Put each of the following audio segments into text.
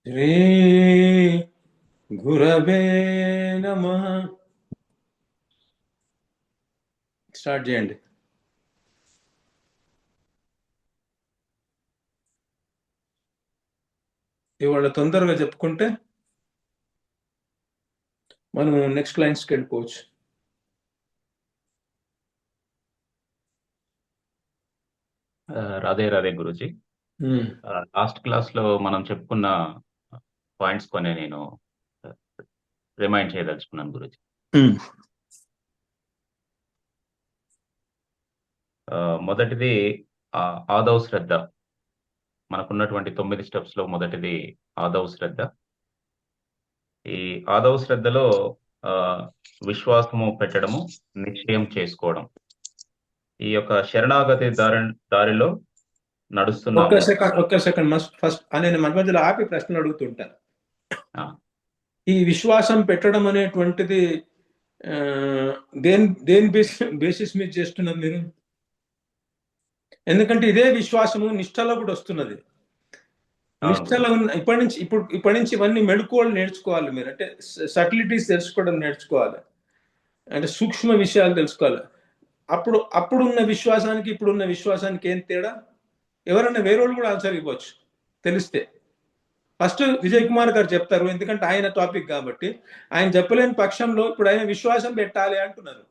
శ్రీ గురవే నమః. స్టార్ట్ చేయండి. ఇవాళ తొందరగా చెప్పుకుంటే మనం నెక్స్ట్ లైన్స్కి వెళ్ళిపోవచ్చు. రాధే రాధే గురూజీ. లాస్ట్ క్లాస్ లో మనం చెప్పుకున్న పాయింట్స్ కొన్ని నేను రిమైండ్ చేయదలుచుకున్నాను గురూజీ. మొదటిది ఆదవ్ శ్రద్ధ. మనకున్నటువంటి 9 స్టెప్స్ లో మొదటిది ఆదవ్ శ్రద్ధ. ఈ ఆదవ్ శ్రద్ధలో ఆ, విశ్వాసము పెట్టడము, నిశ్చయం చేసుకోవడం. ఈ యొక్క శరణాగతి దారిలో నడుస్తున్నాము. ఒక్క సెకండ్ ఫస్ట్ నేను మన మధ్యలో ఆపి ప్రశ్నలు అడుగుతుంటాను. ఆ, ఈ విశ్వాసం పెట్టడం అనేటువంటిది ఆ, దేని దేని బేసిస్ మీద చేస్తున్నారు మీరు? ఎందుకంటే ఇదే విశ్వాసము నిష్ఠలో కూడా వస్తున్నది. అవును నిష్ఠలో గురూజీ. ఉన్న ఇప్పటి నుంచి ఇవన్నీ మెళుకువలు నేర్చుకోవాలి మీరు. అంటే సటిలిటీస్ తెలుసుకోవడం నేర్చుకోవాలి. అంటే సూక్ష్మ విషయాలు తెలుసుకోవాలి. అప్పుడున్న విశ్వాసానికి ఇప్పుడున్న విశ్వాసానికి ఏం తేడా? ఎవరన్నా వేరే వాళ్ళు కూడా ఆన్సర్ ఇవ్వచ్చు తెలిస్తే. ఫస్ట్ విజయ్ కుమార్ గారు చెప్తారు, ఎందుకంటే ఆయన టాపిక్ కాబట్టి. ఆయన చెప్పలేని పక్షంలో ఇప్పుడు ఆయన విశ్వాసం పెట్టాలి అంటున్నారు.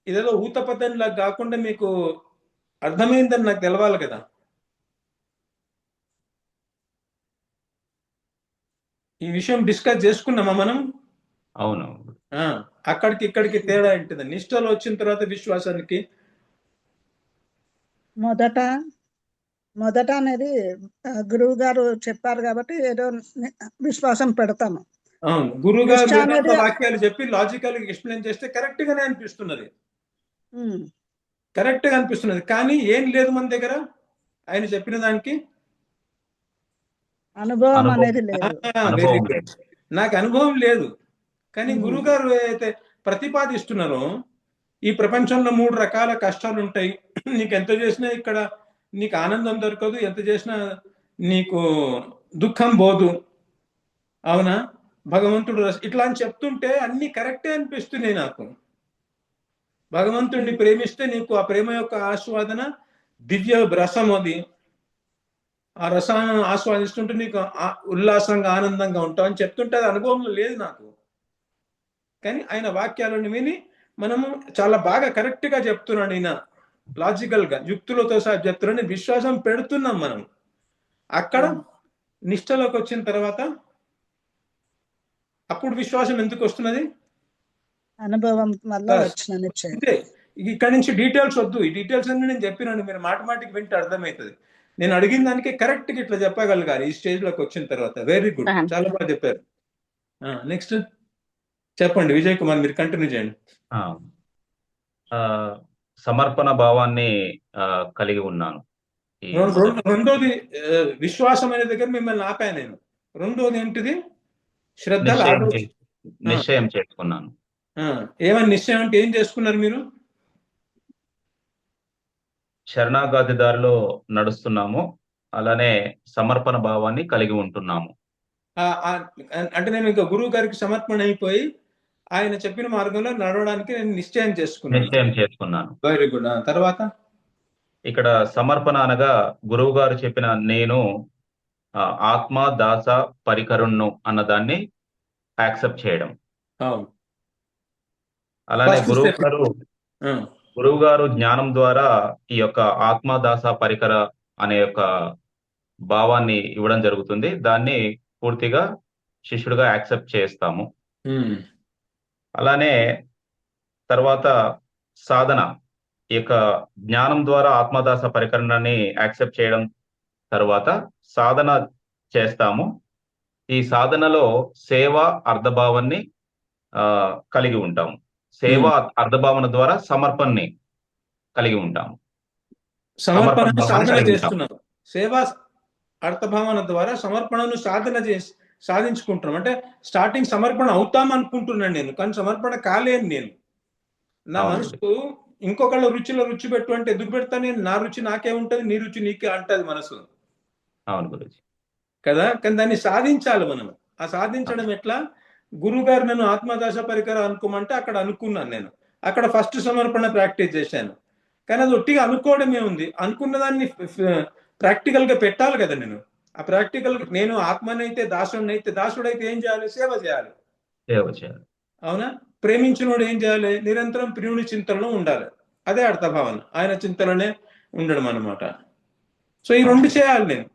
ఇదేదో ఊతపతంలాగా కాకుండా మీకు అర్థమైందని నాకు తెలవాలి కదా. ఈ విషయం డిస్కస్ చేసుకున్నామా మనం? అవును. అక్కడికి ఇక్కడికి తేడా ఏంటిది? నిష్ఠలో వచ్చిన తర్వాత విశ్వాసానికి మొదట మొదట అనేది గురువు గారు చెప్పారు కాబట్టి ఏదో విశ్వాసం పెడతాము. అవును, గురువు గారు నిష్ఠ వేదాంత అనేది వాక్యాలు చెప్పి లాజికల్ గా ఎక్స్ప్లెయిన్ చేస్తే కరెక్ట్ గానే అనిపిస్తున్నది. ఉమ్, కరెక్ట్ గా అనిపిస్తున్నది, కానీ ఏం లేదు మన దగ్గర ఆయన చెప్పిన దానికి. అనుభవం అనేది లేదు. వెరీ అనుభవం గుడ్. లేదు. నాకు అనుభవం లేదు, కానీ ఉమ్, గురువు గారు అయితే ప్రతిపాదిస్తున్నారో ఈ ప్రపంచంలో 3 రకాల కష్టాలు ఉంటాయి. నీకు ఎంత చేసినా ఇక్కడ నీకు ఆనందం దొరకదు, ఎంత చేసినా నీకు దుఃఖం పోదు. అవునా? భగవంతుడు ఇట్లా అని చెప్తుంటే అన్ని కరెక్టే అనిపిస్తున్నాయి నాకు. భగవంతుడిని ప్రేమిస్తే నీకు ఆ ప్రేమ యొక్క ఆస్వాదన దివ్య రసం అది. ఆ రసాన్ని ఆస్వాదిస్తుంటే నీకు ఉల్లాసంగా ఆనందంగా ఉంటావు అని చెప్తుంటే అది అనుభవంలో లేదు నాకు. కానీ ఆయన వాక్యాలను విని మనము చాలా బాగా కరెక్ట్ గా చెప్తున్నాడు ఈయన, లాజికల్ గా యుక్తులతో సహా చెప్తున్నాడు, విశ్వాసం పెడుతున్నాం మనం. అక్కడ నిష్ఠలోకి వచ్చిన తర్వాత అప్పుడు విశ్వాసం ఎందుకు వస్తున్నది? అనుభవం వల్ల వచ్చిన నిశ్చయం. అంతే. ఇక్కడ నుంచి డీటెయిల్స్ వద్దు, ఈ డీటెయిల్స్ అన్ని నేను చెప్పినాను, మీరు మాటిమాటికి వింటే అర్థమవుతుంది. నేను అడిగిన దానికి కరెక్ట్ గా ఇట్లా చెప్పగలగాలి ఈ స్టేజ్ లోకి వచ్చిన తర్వాత. వెరీ గుడ్, చాలా బాగా చెప్పారు. నెక్స్ట్ చెప్పండి విజయ్ కుమార్, మీరు కంటిన్యూ చేయండి. ఆ, ఆ, సమర్పణ భావాన్ని కలిగి ఉన్నాను. ఈ మొదటి రెండోది విశ్వాసం అనే దగ్గర మిమ్మల్ని ఆపాను నేను. రెండోది ఏంటిది? శ్రద్ధ. నిశ్చయం చేసుకున్నాను. ఏమని నిశ్చయం అంటే ఏం చేసుకున్నారు మీరు? శరణాగతి దారిలో నడుస్తున్నాము, అలానే సమర్పణ భావాన్ని కలిగి ఉంటున్నాము. అంటే నేను ఇంకా గురువు గారికి సమర్పణ అయిపోయి ఆయన చెప్పిన మార్గంలో నడవడానికి నేను నిశ్చయం చేసుకున్నాను. Very good. తర్వాత ఇక్కడ సమర్పణ అనగా గురువు గారు చెప్పిన నేను ఆత్మ దాస పరికరుణ్ణు అన్న దాన్ని యాక్సెప్ట్ చేయడం. అలానే గురువు గారు జ్ఞానం ద్వారా ఈ యొక్క ఆత్మ దాస పరికర అనే యొక్క భావాన్ని ఇవ్వడం జరుగుతుంది. దాన్ని పూర్తిగా శిష్యుడిగా యాక్సెప్ట్ చేస్తాము. అలానే తర్వాత సాధన, ఈ యొక్క జ్ఞానం ద్వారా ఆత్మదాస పరికరణాన్ని యాక్సెప్ట్ చేయడం తర్వాత సాధన చేస్తాము. ఈ సాధనలో సేవ అర్ధభావాన్ని కలిగి ఉంటాము. సేవ అర్ధభావన ద్వారా సమర్పణని కలిగి ఉంటాము. సమర్పణ సాధన చేస్తున్నాం. సేవ అర్థభావన ద్వారా సమర్పణను సాధించుకుంటున్నాం. అంటే స్టార్టింగ్ సమర్పణ అవుతాం అనుకుంటున్నాను నేను, కానీ సమర్పణ కాలేను నేను. నా మనసు ఇంకొకళ్ళ రుచిలో రుచి పెట్టు అంటే ఎందుకు పెడతా నేను? నా రుచి నాకే ఉంటది, నీ రుచి నీకే అంటది మనసు. అవును గురించి. కదా. కానీ దాన్ని సాధించాలి మనం. ఆ సాధించడం ఎట్లా? గురువు గారు నన్ను ఆత్మదాస పరికరం అనుకోమంటే అక్కడ అనుకున్నాను నేను. అక్కడ ఫస్ట్ సమర్పణ ప్రాక్టీస్ చేశాను. కానీ అది ఒట్టిగా అనుకోవడమే ఉంది. అనుకున్న దాన్ని ప్రాక్టికల్ గా పెట్టాలి కదా నేను. ఆ ప్రాక్టికల్ నేను ఆత్మనైతే దాసుడైతే ఏం చేయాలి? సేవ చేయాలి. అవునా? ప్రేమించినోడు ఏం చేయాలి? నిరంతరం ప్రియుని చింతనలో ఉండాలి. అదే అర్థభావన. ఆయన చింతనలోనే ఉండడం అన్నమాట. సో ఈ రెండు చేయాలి నేను,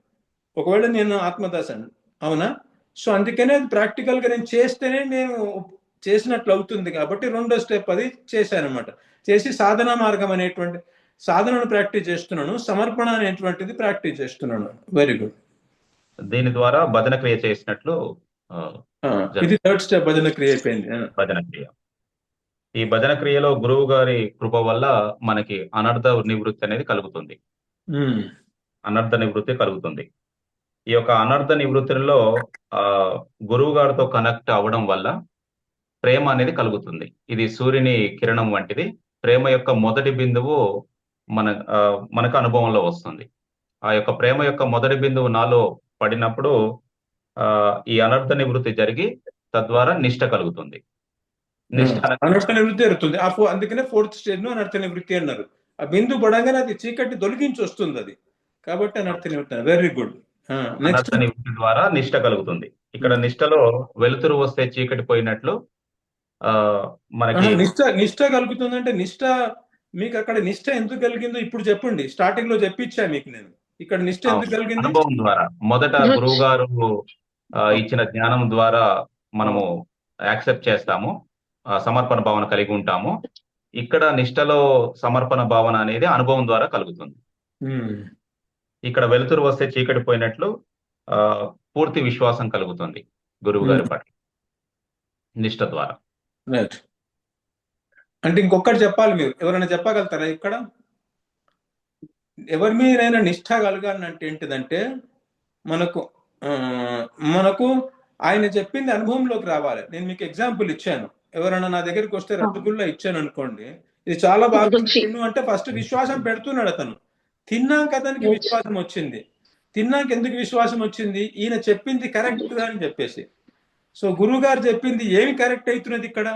ఒకవేళ నేను ఆత్మదాసని. అవునా? సో అందుకనే అది ప్రాక్టికల్ గా నేను చేస్తేనే నేను చేసినట్లు అవుతుంది. కాబట్టి రెండో స్టెప్ అది చేశాను అనమాట. చేసి సాధనా మార్గం అనేటువంటి సాధనను ప్రాక్టీస్ చేస్తున్నాను, సమర్పణ అనేటువంటిది ప్రాక్టీస్ చేస్తున్నాను. Very good. దీని ద్వారా భజన క్రియ చేసినట్లు ఇది థర్డ్ స్టెప్, భజన క్రియ అయిపోయింది. భజన క్రియ. ఈ భజన క్రియలో గురువు గారి కృప వల్ల మనకి అనర్థ నివృత్తి అనేది కలుగుతుంది. అనర్థ నివృత్తి కలుగుతుంది. ఈ యొక్క అనర్థ నివృత్తిలో గురువు గారితో కనెక్ట్ అవ్వడం వల్ల ప్రేమ అనేది కలుగుతుంది. ఇది సూర్యుని కిరణం వంటిది. ప్రేమ యొక్క మొదటి బిందువు మనకు అనుభవంలో వస్తుంది. ఆ యొక్క ప్రేమ యొక్క మొదటి బిందువు నాలో పడినప్పుడు ఈ అనర్థ నివృత్తి జరిగి తద్వారా నిష్ట కలుగుతుంది. అనర్థ నివృత్తి జరుగుతుంది. అందుకనే ఫోర్త్ స్టేజ్ ను అనర్థ నివృత్తి అన్నారు. ఆ బిందు పడంగానే అది చీకటి తొలగించి వస్తుంది అది, కాబట్టి అనర్థ నివృత్తి. Very good. అనర్థ నివృత్తి ద్వారా నిష్ట కలుగుతుంది. ఇక్కడ నిష్టలో వెలుతురు వస్తే చీకటి పోయినట్లు మనకి నిష్ట కలుగుతుందంటే నిష్ట మీకు అక్కడ నిష్ట ఎందుకు కలిగిందో ఇప్పుడు చెప్పండి. స్టార్టింగ్ లో చెప్పించా మీకు నేను. ఇక్కడ నిష్ట ఎందుకు కలిగింది? అనుభవం ద్వారా. మొదట గురువు గారు ఇచ్చిన జ్ఞానం ద్వారా మనము యాక్సెప్ట్ చేస్తాము, సమర్పణ భావన కలిగి ఉంటాము. ఇక్కడ నిష్టలో సమర్పణ భావన అనేది అనుభవం ద్వారా కలుగుతుంది. ఇక్కడ వెలుతురు వస్తే చీకటి పోయినట్లు పూర్తి విశ్వాసం కలుగుతుంది గురువు గారి పట్ల నిష్ట ద్వారా. రైట్. అంటే ఇంకొకటి చెప్పాలి, మీరు ఎవరైనా చెప్పగలుగుతారా? ఇక్కడ ఎవరి మీదైనా నిష్ఠ కలగాలంటే ఏంటిదంటే మనకు ఆయన చెప్పింది అనుభవంలోకి రావాలి. నేను మీకు ఎగ్జాంపుల్ ఇచ్చాను. ఎవరైనా నా దగ్గరికి వస్తే రసగుల్లా ఇచ్చాను అనుకోండి, ఇది చాలా బాగా తిను అంటే ఫస్ట్ విశ్వాసం పెడుతున్నాడు అతను. తిన్నాక అతనికి విశ్వాసం వచ్చింది. తిన్నాక ఎందుకు విశ్వాసం వచ్చింది? ఈయన చెప్పింది కరెక్ట్ గా అని చెప్పేసి. సో గురువు గారు చెప్పింది ఏమి కరెక్ట్ అవుతున్నది ఇక్కడ?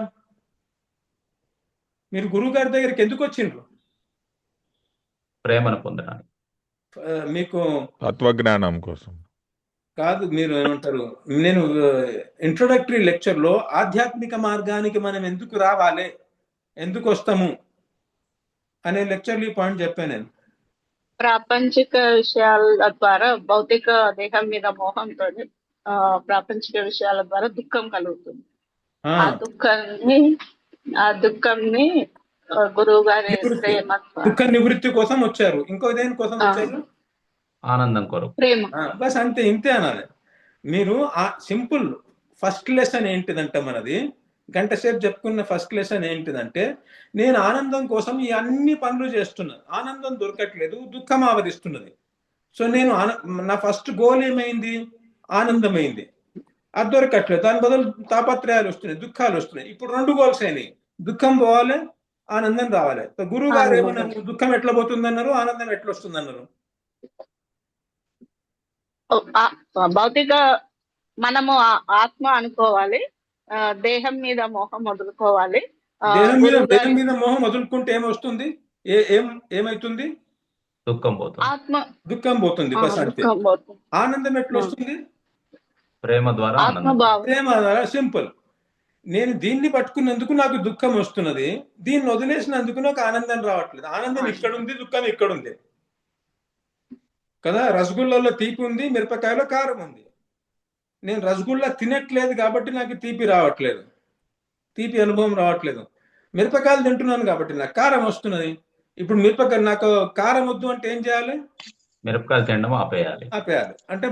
మీరు గురువు గారి దగ్గరికి ఎందుకు వచ్చిండ్రు? ప్రేమను పొందడానికి. మీకు తత్వజ్ఞానం కోసం కాదు. మీరు ఏమంటారు, నేను ఇంట్రొడక్టరీ లెక్చర్ లో ఆధ్యాత్మిక మార్గానికి మనం ఎందుకు రావాలి, ఎందుకు వస్తాము అనే లెక్చర్లో ఈ పాయింట్ చెప్పాను నేను. ప్రాపంచిక విషయాల ద్వారా, భౌతిక దేహం మీద మోహంతో ప్రాపంచిక విషయాల ద్వారా దుఃఖం కలుగుతుంది. ఆ దుఃఖంని గురువు గారి ప్రేమ, దుఃఖ నివృత్తి కోసం వచ్చారు. ఇంకో దేని కోసం వచ్చారు? ఆనందం కొరకు, ప్రేమ. బస్ అంతే, ఇంతే అనాలి మీరు. ఆ సింపుల్ ఫస్ట్ లెసన్ ఏంటిదంటే, మనది గంట సేపు చెప్పుకున్న ఫస్ట్ లెసన్ ఏంటిదంటే, నేను ఆనందం కోసం ఈ అన్ని పనులు చేస్తున్నాను, ఆనందం దొరకట్లేదు, దుఃఖం ఆవరిస్తున్నది. సో నేను నా ఫస్ట్ గోల్ ఏమైంది? ఆనందమైంది. అది దొరకట్లేదు, దాని బదులు తాపత్రయాలు వస్తున్నాయి, దుఃఖాలు వస్తున్నాయి. ఇప్పుడు రెండు గోల్స్ అయినాయి, దుఃఖం పోవాలి, ఆనందం రావాలి. గురువు గారు ఏమన్నారు? దుఃఖం ఎట్లా పోతుంది అన్నారు, ఆనందం ఎట్లా వస్తుంది అన్నారు? భౌతిక మనము ఆత్మ అనుకోవాలి, దేహం మీద మోహం వదులుకోవాలి. దేహం మీద మోహం వదులుకుంటే ఏమొస్తుంది? ఏమైతుంది? దుఃఖం పోతుంది. ఆత్మ దుఃఖం పోతుంది. ఆనందం ఎట్లా వస్తుంది? ప్రేమ ద్వారా. ప్రేమ ద్వారా. సింపుల్. నేను దీన్ని పట్టుకున్నందుకు నాకు దుఃఖం వస్తున్నది, దీన్ని వదిలేసినందుకు నాకు ఆనందం రావట్లేదు. ఆనందం ఇక్కడ ఉంది, దుఃఖం ఇక్కడ ఉంది కదా. రసగుల్లాలో తీపి ఉంది, మిరపకాయలో కారం ఉంది. నేను రసగుల్లా తినట్లేదు కాబట్టి నాకు తీపి రావట్లేదు, తీపి అనుభవం రావట్లేదు. మిరపకాయలు తింటున్నాను కాబట్టి నాకు కారం వస్తున్నది. ఇప్పుడు మిరపకాయ నాకు కారం వద్దు అంటే ఏం చేయాలి? మిరపకాయలు తినడం ఆపేయాలి. అంటే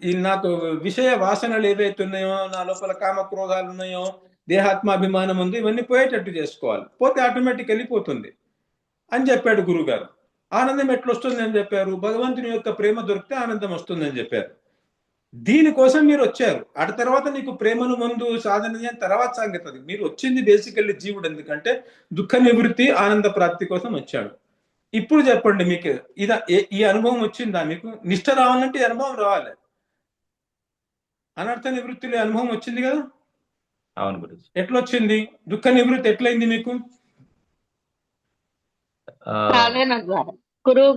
ఈ నాకు విషయ వాసనలు ఏవైతే ఉన్నాయో, నా లోపల కామక్రోధాలు ఉన్నాయో, దేహాత్మాభిమానం ఉంది, ఇవన్నీ పోయేటట్టు చేసుకోవాలి. పోతే ఆటోమేటిక్ వెళ్ళిపోతుంది అని చెప్పాడు గురువు గారు. ఆనందం ఎట్లా వస్తుంది అని చెప్పారు? భగవంతుని యొక్క ప్రేమ దొరికితే ఆనందం వస్తుందని చెప్పారు. దీనికోసం మీరు వచ్చారు. అటు తర్వాత నీకు ప్రేమను ముందు సాధన తర్వాత సంగతి. మీరు వచ్చింది బేసికల్లీ జీవుడు ఎందుకంటే దుఃఖ నివృత్తి, ఆనంద ప్రాప్తి కోసం వచ్చాడు. ఇప్పుడు చెప్పండి, మీకు ఈ అనుభవం వచ్చిందా? మీకు నిష్ట రావాలంటే ఈ అనుభవం రావాలి. అనర్థ నివృత్తిలో అనుభవం వచ్చింది కదా. అవును గురుజీ. ఎట్లొచ్చింది? దుఃఖ నివృత్తి ఎట్లయింది మీకు? సాధన ద్వారా గురువు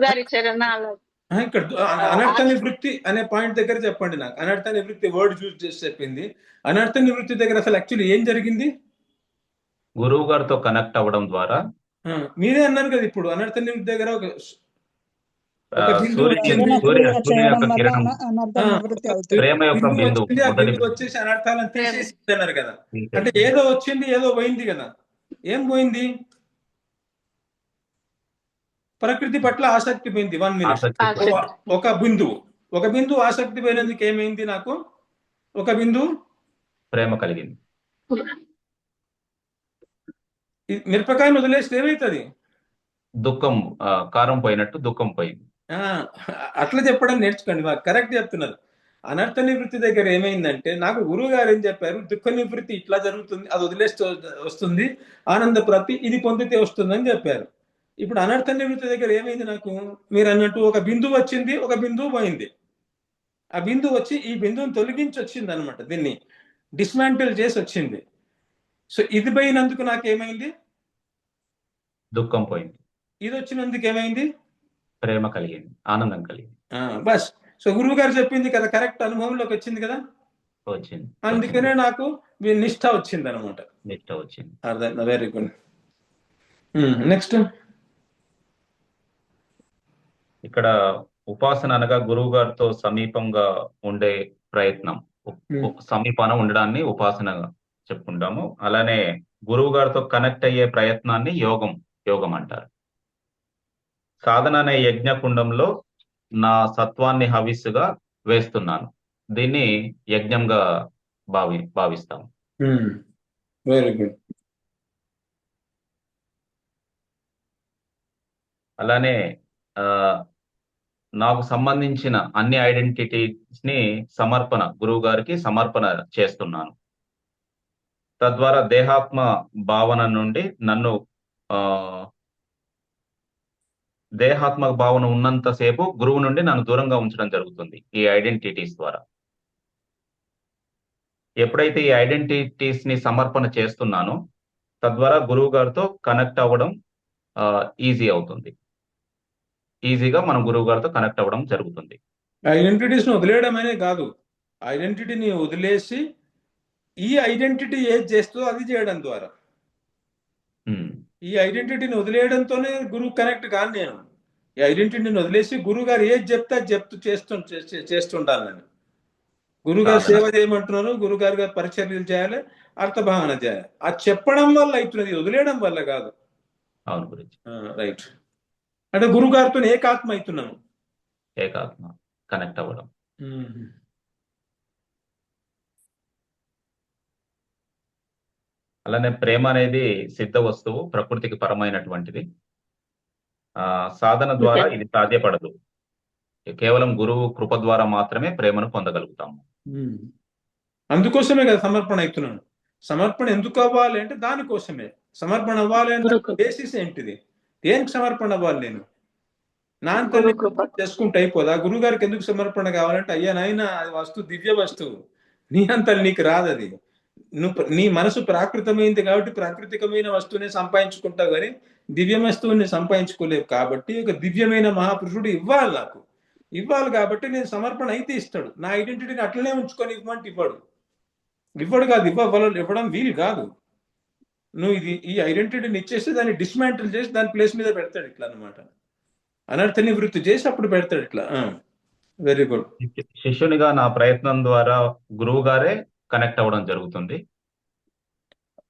గారి చరణాలు. ఇక్కడ అనర్థ నివృత్తి అనే పాయింట్ దగ్గర చెప్పండి నాకు. అనర్థ నివృత్తి వర్డ్ యూజ్ చేసి చెప్పింది. అనర్థ నివృత్తి దగ్గర అసలు యాక్చువల్లీ ఏం జరిగింది? గురువు గారితో కనెక్ట్ అవ్వడం ద్వారా మీరే అన్నారు కదా ఇప్పుడు అనర్థ నివృత్తి దగ్గర ఒక బిందువు సూర్యుని వచ్చింది. చేయడం యొక్క వల్ల కిరణం అనర్థ నివృత్తి అవుతుంది. ప్రేమ యొక్క బిందువు బిందువు వచ్చింది, ఆ మొదటి బిందువు వచ్చేసి అనర్థాలను తీసేసి అన్నారు కదా. బిందువు. అంటే ఏదో వచ్చింది, ఏదో పోయింది కదా. ఏం పోయింది? ప్రకృతి పట్ల ఆసక్తి పోయింది. 1 minute. ఆసక్తి. ఒక బిందువు ఆసక్తి పోయినందుకు ఏమైంది? నాకు ఒక బిందువు ప్రేమ కలిగింది. మిరపకాయను వదిలేస్తే ఏమవుతుంది? దుఃఖం, కారం పోయినట్టు దుఃఖం పోయింది. అట్లా చెప్పడం నేర్చుకోండి. మాకు కరెక్ట్ చెప్తున్నారు. అనర్థ నివృత్తి దగ్గర ఏమైందంటే నాకు గురువు గారు ఏం చెప్పారు, దుఃఖ నివృత్తి ఇట్లా జరుగుతుంది, అది వదిలేస్తే వస్తుంది, ఆనంద ప్రాప్తి ఇది పొందితే వస్తుంది అని చెప్పారు. ఇప్పుడు అనర్థ నివృత్తి దగ్గర ఏమైంది నాకు? మీరు అన్నట్టు ఒక బిందువు వచ్చింది, ఒక బిందువు పోయింది. ఆ బిందువు వచ్చి ఈ బిందువుని తొలగించి వచ్చింది అనమాట, దీన్ని డిస్మాంటిల్ చేసి వచ్చింది. సో ఇది పోయినందుకు నాకేమైంది? దుఃఖం పోయింది. ఇది వచ్చినందుకు ఏమైంది? ప్రేమ కలిగింది, ఆనందం కలిగింది. బస్. సో గురువు గారు చెప్పింది కదా, కరెక్ట్ అనుభవంలోకి వచ్చింది కదా. వచ్చింది. అందుకనే నాకు నిష్ఠ వచ్చింది అనమాట. నిష్ట వచ్చింది. అర్థం. Very good. నెక్స్ట్ ఇక్కడ ఉపాసన అనగా గురువు గారితో సమీపంగా ఉండే ప్రయత్నం, సమీపాన ఉండడాన్ని ఉపాసనగా చెప్పుకుంటాము. అలానే గురువు గారితో కనెక్ట్ అయ్యే ప్రయత్నాన్ని యోగం అంటారు. సాధన అనే యజ్ఞకుండంలో నా సత్వాన్ని హవిస్సుగా వేస్తున్నాను. దీన్ని యజ్ఞంగా భావిస్తాము. Very good. అలానే నాకు సంబంధించిన అన్ని ఐడెంటిటీస్ ని గురువు గారికి సమర్పణ చేస్తున్నాను. తద్వారా దేహాత్మ భావన నుండి నన్ను దేహాత్మక భావన ఉన్నంతసేపు గురువు నుండి నన్ను దూరంగా ఉంచడం జరుగుతుంది ఈ ఐడెంటిటీస్ ద్వారా. ఎప్పుడైతే ఈ ఐడెంటిటీస్ ని సమర్పణ చేస్తున్నానో తద్వారా గురువు గారితో కనెక్ట్ అవ్వడం ఈజీ అవుతుంది. ఈజీగా మనం గురువు గారితో కనెక్ట్ అవ్వడం జరుగుతుంది. ఐడెంటిటీస్ ని వదిలేయడం అనే కాదు, ఐడెంటిటీని వదిలేసి ఈ ఐడెంటిటీ ఏది చేస్తుందో అది చేయడం ద్వారా. ఈ ఐడెంటిటీని వదిలేయడంతోనే గురువు కనెక్ట్ కాను నేను. ఈ ఐడెంటిటీని వదిలేసి గురువు గారు ఏది చెప్తే చేస్తుండాలి నేను. గురుగారు సేవ చేయమంటున్నారు, గురుగారు గారు పరిచర్యలు చేయాలి, అర్థభావన చేయాలి. అది చెప్పడం వల్ల అవుతున్నది, వదిలేయడం వల్ల కాదు. అవును గురించి. రైట్. అంటే గురుగారితో ఏకాత్మ అవుతున్నాను. ఏకాత్మ కనెక్ట్ అవ్వడం. అలానే ప్రేమ అనేది సిద్ధ వస్తువు, ప్రకృతికి పరమైనటువంటిది. సాధన ద్వారా ఇది సాధ్యపడదు. కేవలం గురువు కృప ద్వారా మాత్రమే ప్రేమను పొందగలుగుతాము. అందుకోసమే కదా సమర్పణ అవుతున్నాను. సమర్పణ ఎందుకు అవ్వాలి అంటే దానికోసమే. సమర్పణ అవ్వాలి అంటే బేసిస్ ఏంటిది? దేనికి సమర్పణ అవ్వాలి? నేను నా అంత చేసుకుంటే అయిపోదా? గురువు గారికి ఎందుకు సమర్పణ కావాలంటే, అయ్యా నాయన అది వస్తువు దివ్య వస్తువు, నీ అంత నీకు రాదు అది. నీ మనసు ప్రాకృతమైంది కాబట్టి ప్రాకృతికమైన వస్తువుని సంపాదించుకుంటావు కానీ దివ్య వస్తువుని సంపాదించుకోలేవు. కాబట్టి ఒక దివ్యమైన మహాపురుషుడు ఇవ్వాలి, నాకు ఇవ్వాలి. కాబట్టి నేను సమర్పణ అయితే ఇస్తాడు. నా ఐడెంటిటీని అట్లనే ఉంచుకొని ఇవ్వమంటే ఇవ్వడు కాదు, ఇవ్వడం వీలు కాదు. నువ్వు ఈ ఐడెంటిటీని ఇచ్చేస్తే దాన్ని డిస్మాంటిల్ చేసి దాని ప్లేస్ మీద పెడతాడు ఇట్లా అనమాట. అనర్థ నివృత్తి చేసి అప్పుడు పెడతాడు ఇట్లా. Very good. శిష్యునిగా నా ప్రయత్నం ద్వారా గురువు గారే కనెక్ట్ అవ్వడం జరుగుతుంది.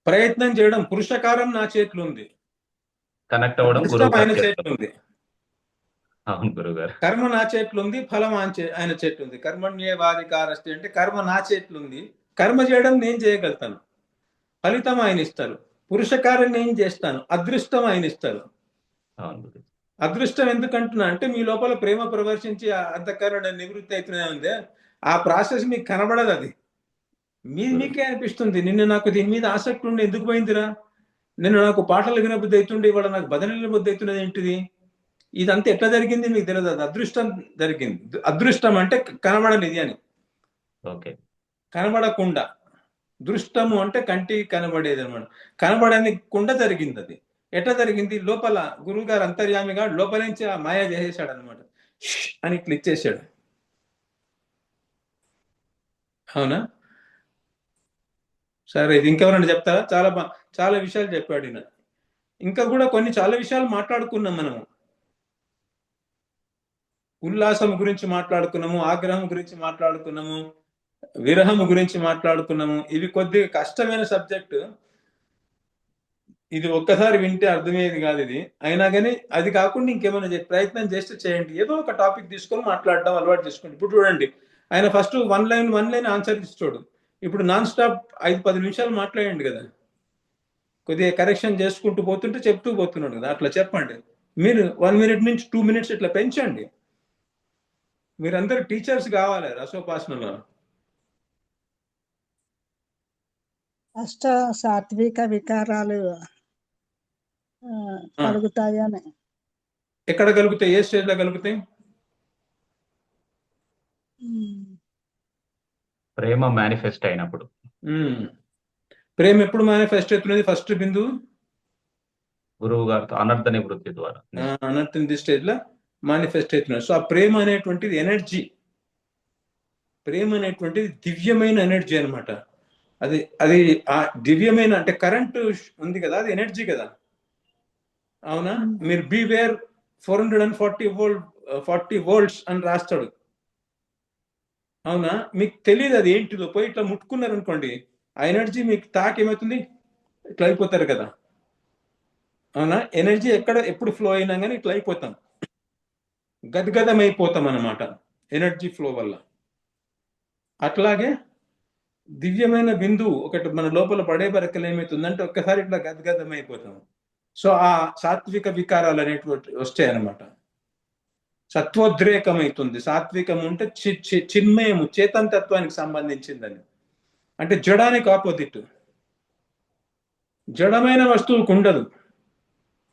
ప్రయత్నం చేయడం పురుషకారం నా చేతిలో ఉంది, కనెక్ట్ అవ్వడం ఆయన చేతిలో ఉంది. అవును గురువు గారు. కర్మ నా చేతిలో ఉంది, ఫలం ఆయన చేతిలో ఉంది. కర్మణ్యేవాధికారస్తి అంటే కర్మ నా చేతిలో ఉంది, కర్మ చేయడం నేను చేయగలుగుతాను, ఫలితం ఆయన ఇస్తారు. పురుషకారం నేను చేస్తాను, అదృష్టం ఆయన ఇస్తారు. అదృష్టం ఎందుకంటున్నా అంటే మీ లోపల ప్రేమ ప్రదర్శించి అంతఃకరణ నివృత్తి అవుతూనే ఉంది. ఆ ప్రాసెస్ మీకు కనబడదు, అది మీకే అనిపిస్తుంది. నిన్న నాకు దీని మీద ఆసక్తి ఉండి ఎందుకు పోయిందిరా, నిన్న నాకు పాటలు వినబుద్ధి అవుతుండే, ఇవాళ నాకు భజనలు బుద్ధి అవుతున్నది ఏంటిది, ఇదంతా ఎట్లా జరిగింది మీకు తెలియదు. అది అదృష్టం జరిగింది. అదృష్టం అంటే కనబడనిది అని. ఓకే. కనబడకుండా. దృష్టము అంటే కంటికి కనబడేది అనమాట. కనబడకుండా జరిగింది అది. ఎట్లా జరిగింది? లోపల గురువు గారు అంతర్యామిగా లోపల నుంచి ఆ మాయ చేసేసాడు అనమాట. అని ఇట్లా ఇచ్చేసాడు. అవునా? సరే, ఇది ఇంకెవరైనా చెప్తారా? చాలా విషయాలు చెప్పాడు ఈయన. ఇంకా కూడా చాలా విషయాలు మాట్లాడుకున్నాం మనము. ఉల్లాసం గురించి మాట్లాడుకున్నాము, ఆగ్రహం గురించి మాట్లాడుకున్నాము, విరహం గురించి మాట్లాడుకున్నాము. ఇవి కొద్దిగా కష్టమైన సబ్జెక్టు. ఇది ఒక్కసారి వింటే అర్థమయ్యేది కాదు ఇది. అయినా కానీ అది కాకుండా ఇంకేమైనా ప్రయత్నం చేస్తే చేయండి. ఏదో ఒక టాపిక్ తీసుకొని మాట్లాడడం అలవాటు చేసుకోండి. ఇప్పుడు చూడండి, ఆయన ఫస్ట్ వన్ లైన్ ఆన్సర్ ఇస్తాడు. ఇప్పుడు నాన్ స్టాప్ 5-10 నిమిషాలు మాట్లాడండి కదా. కొద్దిగా కరెక్షన్ చేసుకుంటూ పోతుంటే చెప్తూ పోతున్నాడు కదా, అట్లా చెప్పండి. మీరు 1 మినిట్ నుంచి 2 మినిట్స్ ఇట్లా పెంచండి. మీరందరూ టీచర్స్ కావాలి రసోపాసనలో. అష్ట సాత్విక వికారాలు కలుగుతాయని. ఎక్కడ కలుగుతాయి? ఏ స్టేజ్ లో కలుగుతాయి? ప్రేమ మేనిఫెస్ట్ అయినప్పుడు. ప్రేమ ఎప్పుడు మేనిఫెస్ట్ అవుతున్నది? ఫస్ట్ బిందువు గురువు గారితో అనర్థ నివృత్తి ద్వారా. అనర్థ స్టేజ్ లో మేనిఫెస్ట్ అవుతున్నది. సో ఆ ప్రేమ అనేటువంటిది ఎనర్జీ. ప్రేమ అనేటువంటిది దివ్యమైన ఎనర్జీ అనమాట. అది ఆ దివ్యమైన అంటే కరెంట్ ఉంది కదా, అది ఎనర్జీ కదా. అవునా? మీరు బీవేర్ 440 వోల్ట్స్ అని రాస్తాడు. అవునా? మీకు తెలియదు అది ఏంటిదో. పోయి ఇట్లా ముట్టుకున్నారు అనుకోండి, ఆ ఎనర్జీ మీకు ఏమవుతుంది? ఇట్లా అయిపోతారు కదా. అవునా? ఎనర్జీ ఎప్పుడు ఫ్లో అయినా కానీ ఇట్లా అయిపోతాం, గద్గదం అయిపోతాం అన్నమాట ఎనర్జీ ఫ్లో వల్ల. అట్లాగే దివ్యమైన బిందువు ఒకటి మన లోపల పడే బరకలు ఏమవుతుందంటే ఒక్కసారి ఇట్లా గద్గదం అయిపోతాం. సో ఆ సాత్విక వికారాలు అనేటువంటి వస్తాయన్నమాట. సత్వోద్రేకం అవుతుంది. సాత్వికం అంటే చిన్మయము, చేతనతత్వానికి సంబంధించిందని. అంటే జడానికి ఆపోజిట్. జడమైన వస్తువుకు ఉండదు.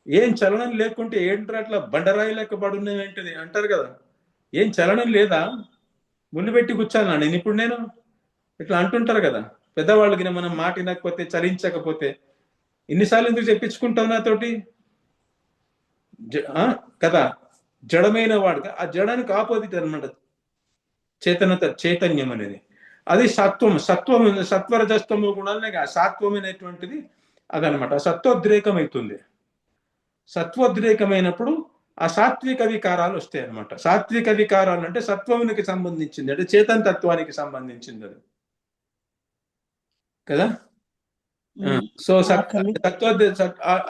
ఏం చలనం లేకుంటే ఏంట్రా అట్లా బండరాయి లెక్క పడున్నాయి ఏంటిది అంటారు కదా. ఏం చలనం లేదా? ముళ్ళు పెట్టి కూర్చాను ఇప్పుడు నేను ఇట్లా అంటుంటారు కదా పెద్దవాళ్ళకి. మనం మాట వినకపోతే, చలించకపోతే ఇన్నిసార్లు ఎందుకు చెప్పించుకుంటావు నాతోటి కదా. జడమైన వాడుగా ఆ జడానికి ఆపోజిట్ అనమాట చైతన్యం అనేది. అది సత్వరజస్తము గుణాలనే సాత్వం అనేటువంటిది అదనమాట. సత్వోద్రేకం అవుతుంది. సత్వోద్రేకమైనప్పుడు ఆ సాత్విక వికారాలు వస్తాయి అనమాట. సాత్విక వికారాలు అంటే సత్వమునికి సంబంధించింది, అంటే చేతన తత్వానికి సంబంధించింది అది కదా. సో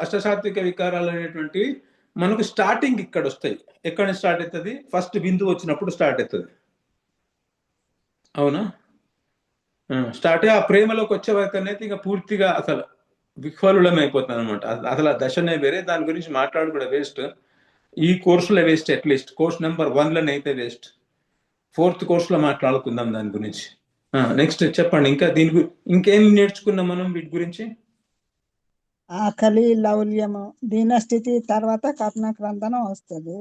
అష్టసాత్విక వికారాలు అనేటువంటివి మనకు స్టార్టింగ్ ఇక్కడ వస్తాయి. ఎక్కడ స్టార్ట్ అవుతుంది? ఫస్ట్ బిందువు వచ్చినప్పుడు స్టార్ట్ అవుతుంది. అవునా? స్టార్ట్ అయ్యి ఆ ప్రేమలోకి వచ్చే వరకు అనేది ఇంకా పూర్తిగా అసలు విహ్వలులం అయిపోతుంది అనమాట. అసలు ఆ దశనే వేరే. దాని గురించి మాట్లాడు కూడా వేస్ట్. ఈ కోర్సులో వేస్ట్. అట్లీస్ట్ కోర్స్ నెంబర్ 1లోనే అయితే వేస్ట్. 4th కోర్సులో మాట్లాడుకుందాం దాని గురించి. నెక్స్ట్ చెప్పండి. ఇంకా ఇంకేం నేర్చుకున్నాం మనం వీటి గురించి? ఆకలి, లౌల్యము, దీనస్థితి తర్వాత కర్ణక్రందనం వస్తుంది.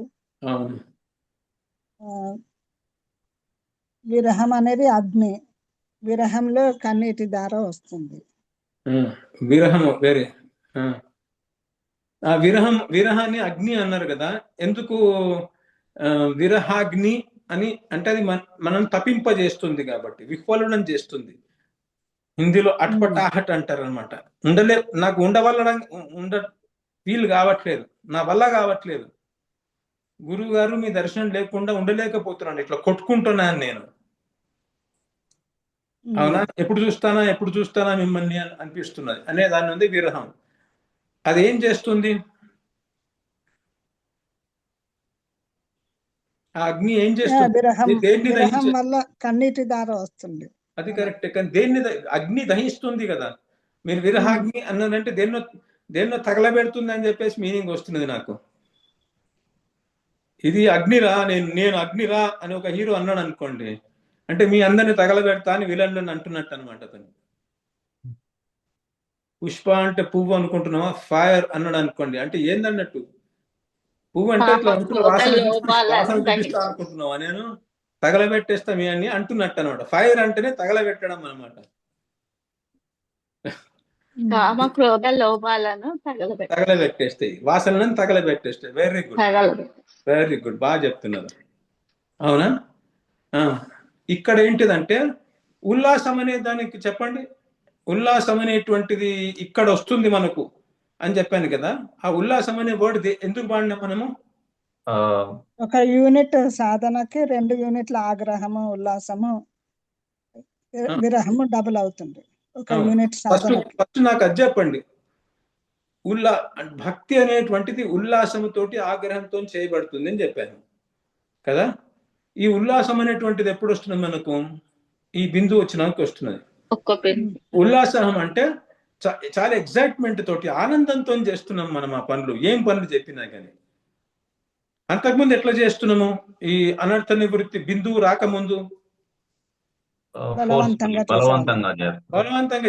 విరహం అనేది అగ్ని. విరహంలో కన్నీటి దార వస్తుంది. విరహం వేరే. ఆ విరహాన్ని అగ్ని అన్నారు కదా. ఎందుకు విరహాగ్ని అని అంటే అది మనం తప్పింపజేస్తుంది కాబట్టి, విహ్వలనం చేస్తుంది. హిందీలో అట్పటాహట్ అంటారు అనమాట. నాకు వీలు కావట్లేదు, నా వల్ల కావట్లేదు. గురువు గారు మీ దర్శనం లేకుండా ఉండలేకపోతున్నాను, ఇట్లా కొట్టుకుంటున్నాను నేను. అవునా? ఎప్పుడు చూస్తానా మిమ్మల్ని అనిపిస్తున్నది అనే దాని ఉంది విరహం. అది ఏం చేస్తుంది? ఆ అగ్ని ఏం చేస్తుంది? విరహం వల్ల కన్నీటి దార వస్తుంది. అది కరెక్ట్. కానీ అగ్ని దహిస్తుంది కదా. మీరు విరహాగ్ని అన్నదంటే దేన్నో తగలబెడుతుంది అని చెప్పేసి మీనింగ్ వస్తున్నది నాకు. ఇది అగ్నిరా, నేను అగ్నిరా అని ఒక హీరో అన్నాడు అనుకోండి, అంటే మీ అందరిని తగలబెడతా అని విలన్ అంటున్నట్టు అనమాట అతను. పుష్ప అంటే పువ్వు అనుకుంటున్నావా? ఫైర్ అన్నాడు అనుకోండి, అంటే ఏందన్నట్టు. పువ్వు అంటే ఇట్లా వాసన చూపిస్తా అనుకుంటున్నావా? నేను తగలబెట్టేస్తాం అని అంటున్నట్టు అనమాట. ఫైర్ అంటేనే తగలబెట్టడం అనమాట. కామ క్రోధ లోపాలను తగలబెట్టేస్తాయి, వాసనలను తగలబెట్టేస్తాయి. వెరీ గుడ్, వెరీ గుడ్, బాగా చెప్తున్నారు. అవునా? ఇక్కడ ఏంటిదంటే ఉల్లాసం అనే దానికి చెప్పండి. ఉల్లాసం అనేటువంటిది ఇక్కడ వస్తుంది మనకు అని చెప్పాను కదా. ఆ ఉల్లాసం అనే వర్డ్ ఎందుకు వాడినాం మనము? ఒక యూనిట్ సాధనకి 2 యూనిట్ల ఆగ్రహము, ఉల్లాసము, విరహము డబుల్ అవుతుంది ఒక యూనిట్ సాధన. ఫస్ట్ నాకు అది చెప్పండి. భక్తి అనేటువంటిది ఉల్లాసముతోటి ఆగ్రహంతో చేయబడుతుంది అని చెప్పాను కదా. ఈ ఉల్లాసం అనేటువంటిది ఎప్పుడు వస్తున్నది మనకు? ఈ బిందువు వచ్చినాక వస్తున్నది. ఉల్లాసం అంటే చాలా ఎగ్జైట్మెంట్ తోటి, ఆనందంతో చేస్తున్నాం మనం ఆ పనులు, ఏం పనులు చెప్పినా కానీ. అంతకుముందు ఎట్లా చేస్తున్నాము? ఈ అనర్థ నివృత్తి బిందువు రాకముందు బలవంతంగా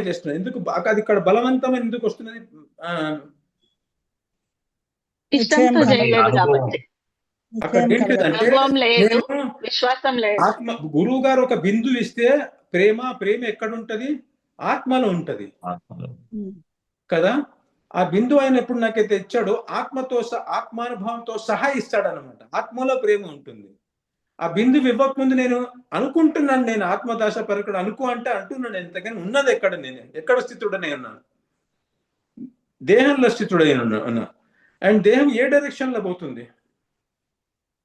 చేస్తున్నాం. ఎందుకు అది ఇక్కడ బలవంతం ఎందుకు వస్తున్నది? అక్కడ ఏంటిదంటే ఆత్మ, గురువు గారు ఒక బిందువు ఇస్తే ప్రేమ ఎక్కడుంటది? ఆత్మలో ఉంటది కదా. ఆ బిందువు ఆయన ఎప్పుడు నాకైతే ఇచ్చాడో ఆత్మానుభవంతో సహా ఇస్తాడు అనమాట. ఆత్మలో ప్రేమ ఉంటుంది. ఆ బిందువు ఇవ్వకముందు నేను అనుకుంటున్నాను, నేను ఆత్మదాస పరకుడు అంటున్నాను. ఎంతగానో ఉన్నది ఎక్కడ? నేను ఎక్కడ స్థితుడనే ఉన్నాను? దేహంలో స్థితుడై ఉన్నా. అండ్ దేహం ఏ డైరెక్షన్ లో పోతుంది?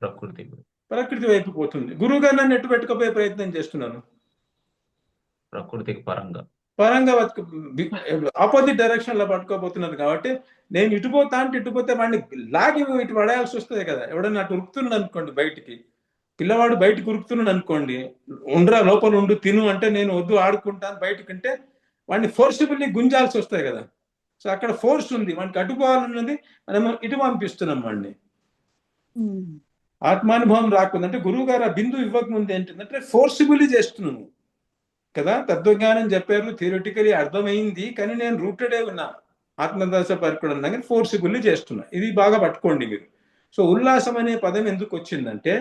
ప్రకృతి వైపు పోతుంది. గురువు గారు నన్ను ఎట్టు పెట్టుకోపోయే ప్రయత్నం చేస్తున్నాను? ప్రకృతికి పరంగా ఆపోజిట్ డైరెక్షన్ లో పట్టుకోబోతున్నారు. కాబట్టి నేను ఇటుపోతా అంటే ఇటుపోతే వాడిని లాగి ఇటు పడేయాల్సి వస్తుంది కదా. ఎవడన్నా అటు ఉరుకుతున్నాడు అనుకోండి, బయటికి పిల్లవాడు బయటకు ఉరుకుతున్నాడు అనుకోండి, ఉండరా లోపల ఉండు తిను అంటే నేను వద్దు ఆడుకుంటాను బయటకు అంటే వాడిని ఫోర్సిబుల్లీ గుంజాల్సి వస్తాయి కదా. సో అక్కడ ఫోర్స్ ఉంది, వాడికి అడ్డుకోవాలన్నది, మనం ఇటు పంపిస్తున్నాం వాడిని. ఆత్మానుభవం రాకుందంటే గురువు గారు ఆ బిందువు ఇవ్వకముందు ఏంటంటే ఫోర్సిబుల్లీ చేస్తున్నాను కదా. తత్వజ్ఞానం చెప్పారు, థియరిటికలీ అర్థమైంది, కానీ నేను రూటెడే ఉన్నా, ఆత్మదాస పరకుడు అన్నా కానీ ఫోర్సిబుల్లీ చేస్తున్నా. ఇది బాగా పట్టుకోండి మీరు. సో ఉల్లాసం అనే పదం ఎందుకు వచ్చిందంటే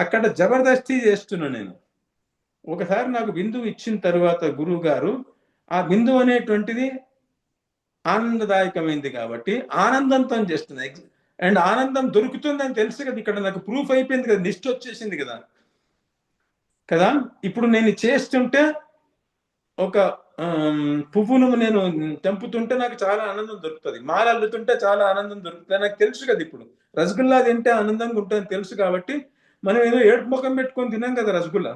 అక్కడ జబర్దస్తి చేస్తున్నా నేను. ఒకసారి నాకు బిందువు ఇచ్చిన తర్వాత గురువు గారు ఆ బిందువు అనేటువంటిది ఆనందదాయకమైంది కాబట్టి ఆనందంతో చేస్తున్నా. అండ్ ఆనందం దొరుకుతుందని తెలుసు కదా. ఇక్కడ నాకు ప్రూఫ్ అయిపోయింది కదా, లిస్ట్ వచ్చేసింది కదా. ఇప్పుడు నేను చేస్తుంటే ఒక పువ్వును నేను తెంపుతుంటే నాకు చాలా ఆనందం దొరుకుతుంది, మాల అల్లుతుంటే చాలా ఆనందం దొరుకుతుంది, నాకు తెలుసు కదా. ఇప్పుడు రసగుల్లా తింటే ఆనందంగా ఉంటుందని తెలుసు కాబట్టి మనం ఏదో ఏడుపు ముఖం పెట్టుకొని తినాం కదా రసగుల్లా.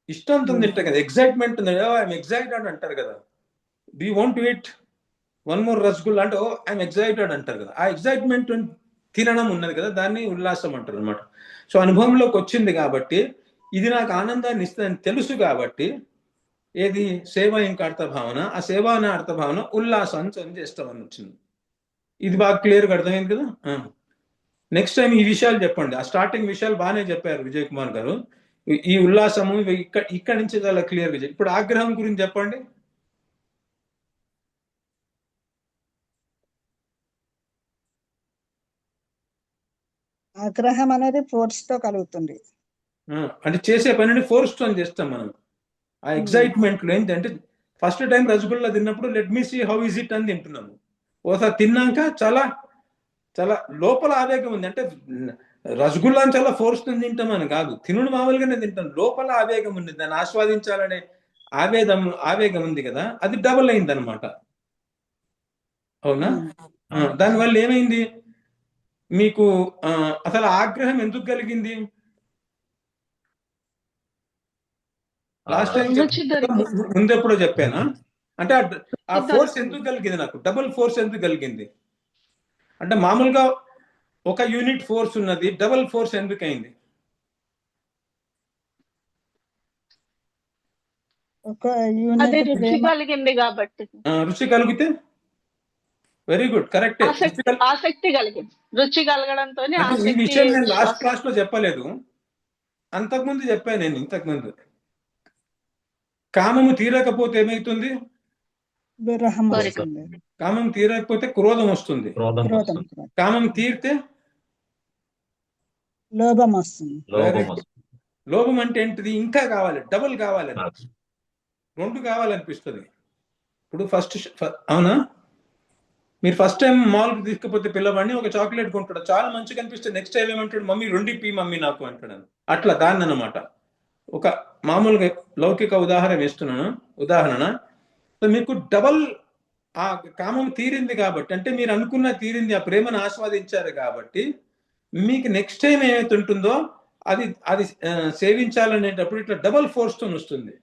ఇష్టంతో తింటాం కదా, ఎగ్జైట్మెంట్ ఉంది. ఐఎమ్ ఎగ్జైటెడ్ అంటారు కదా. Do you want to eat one more rasgulla అంటే ఐఎమ్ ఎగ్జైటెడ్ అంటారు కదా. ఆ ఎగ్జైట్మెంట్ తినడం ఉన్నది కదా, దాన్ని ఉల్లాసం అంటారు అనమాట. సో అనుభవంలోకి వచ్చింది కాబట్టి ఇది నాకు ఆనందాన్ని ఇస్తుందని తెలుసు కాబట్టి ఏది సేవ ఇంకా అర్థభావన, ఆ సేవ అనే అర్థభావన ఉల్లాసాన్ని చేస్తామని వచ్చింది. ఇది బాగా క్లియర్గా అర్థమైంది కదా. నెక్స్ట్ టైం ఈ విషయాలు చెప్పండి. ఆ స్టార్టింగ్ విషయాలు బాగానే చెప్పారు విజయ్ కుమార్ గారు. ఈ ఉల్లాసము ఇక్కడ నుంచి చాలా క్లియర్గా చెప్పి ఇప్పుడు ఆగ్రహం గురించి చెప్పండి. ఆగ్రహం అనేది ఫోర్స్ తో కలుగుతుంది. అంటే చేసే పనిని ఫోర్స్ తో చేస్తాం మనం. ఆ ఎగ్జైట్మెంట్ లో ఏంటంటే ఫస్ట్ టైం రసగుల్లా తిన్నప్పుడు let me see how is it అని తింటున్నాము. ఒకసారి తిన్నాక చాలా చాలా లోపల ఆవేగం ఉంది. అంటే రసగుల్లా చాలా ఫోర్స్ తో తింటామని కాదు, తినుడు మామూలుగానే తింటాం, లోపల ఆవేగం ఉంది, దాన్ని ఆస్వాదించాలనే ఆవేగం ఉంది కదా, అది డబుల్ అయింది అనమాట. అవునా? దానివల్ల ఏమైంది మీకు? అసలు ఆగ్రహం ఎందుకు కలిగింది? లాస్ట్ టైం ముందెప్పుడో చెప్పానా? అంటే ఆ ఫోర్స్ ఎందుకు కలిగింది నాకు? డబుల్ ఫోర్స్ ఎందుకు కలిగింది అంటే మామూలుగా ఒక యూనిట్ ఫోర్స్ ఉన్నది, డబుల్ ఫోర్స్ ఎందుకు అయింది? రుచి కలిగితే వెరీ గుడ్, కరెక్ట్. ఆసక్తి కలిగింది, రుచి కలగడంతో. ఈ విషయం నేను లాస్ట్ క్లాస్ లో చెప్పలేదు, అంతకుముందు చెప్పాను నేను. ఇంతకుముందు కామము తీరకపోతే ఏమైతుంది? కామం తీరకపోతే క్రోధం వస్తుంది. కామం తీరితే లోభం వస్తుంది. లోభం వస్తుంది. లోభం అంటే ఏంటిది? ఇంకా కావాలి, డబుల్ కావాలి, కాదు. 2 కావాలనిపిస్తుంది. ఇప్పుడు ఫస్ట్ అవునా, మీరు ఫస్ట్ టైం మాల్కి తీసుకుపోతే పిల్లవాడిని ఒక చాక్లెట్ కొంటాడు, చాలా మంచిగా అనిపిస్తుంది. నెక్స్ట్ టైం ఏమంటాడు? మమ్మీ 2 ఇప్పి మమ్మీ నాకు అంటాడు. అట్లా దాన్ని అనమాట. ఒక మామూలుగా లౌకిక ఉదాహరణ. సో మీకు డబల్ ఆ కామం తీరింది కాబట్టి, అంటే మీరు అనుకున్న తీరింది, ఆ ప్రేమను ఆస్వాదించారు కాబట్టి, మీకు నెక్స్ట్ టైం ఏమైతే ఉంటుందో అది అది సేవించాలనేటప్పుడు ఇట్లా డబల్ ఫోర్స్ తో వస్తుంది.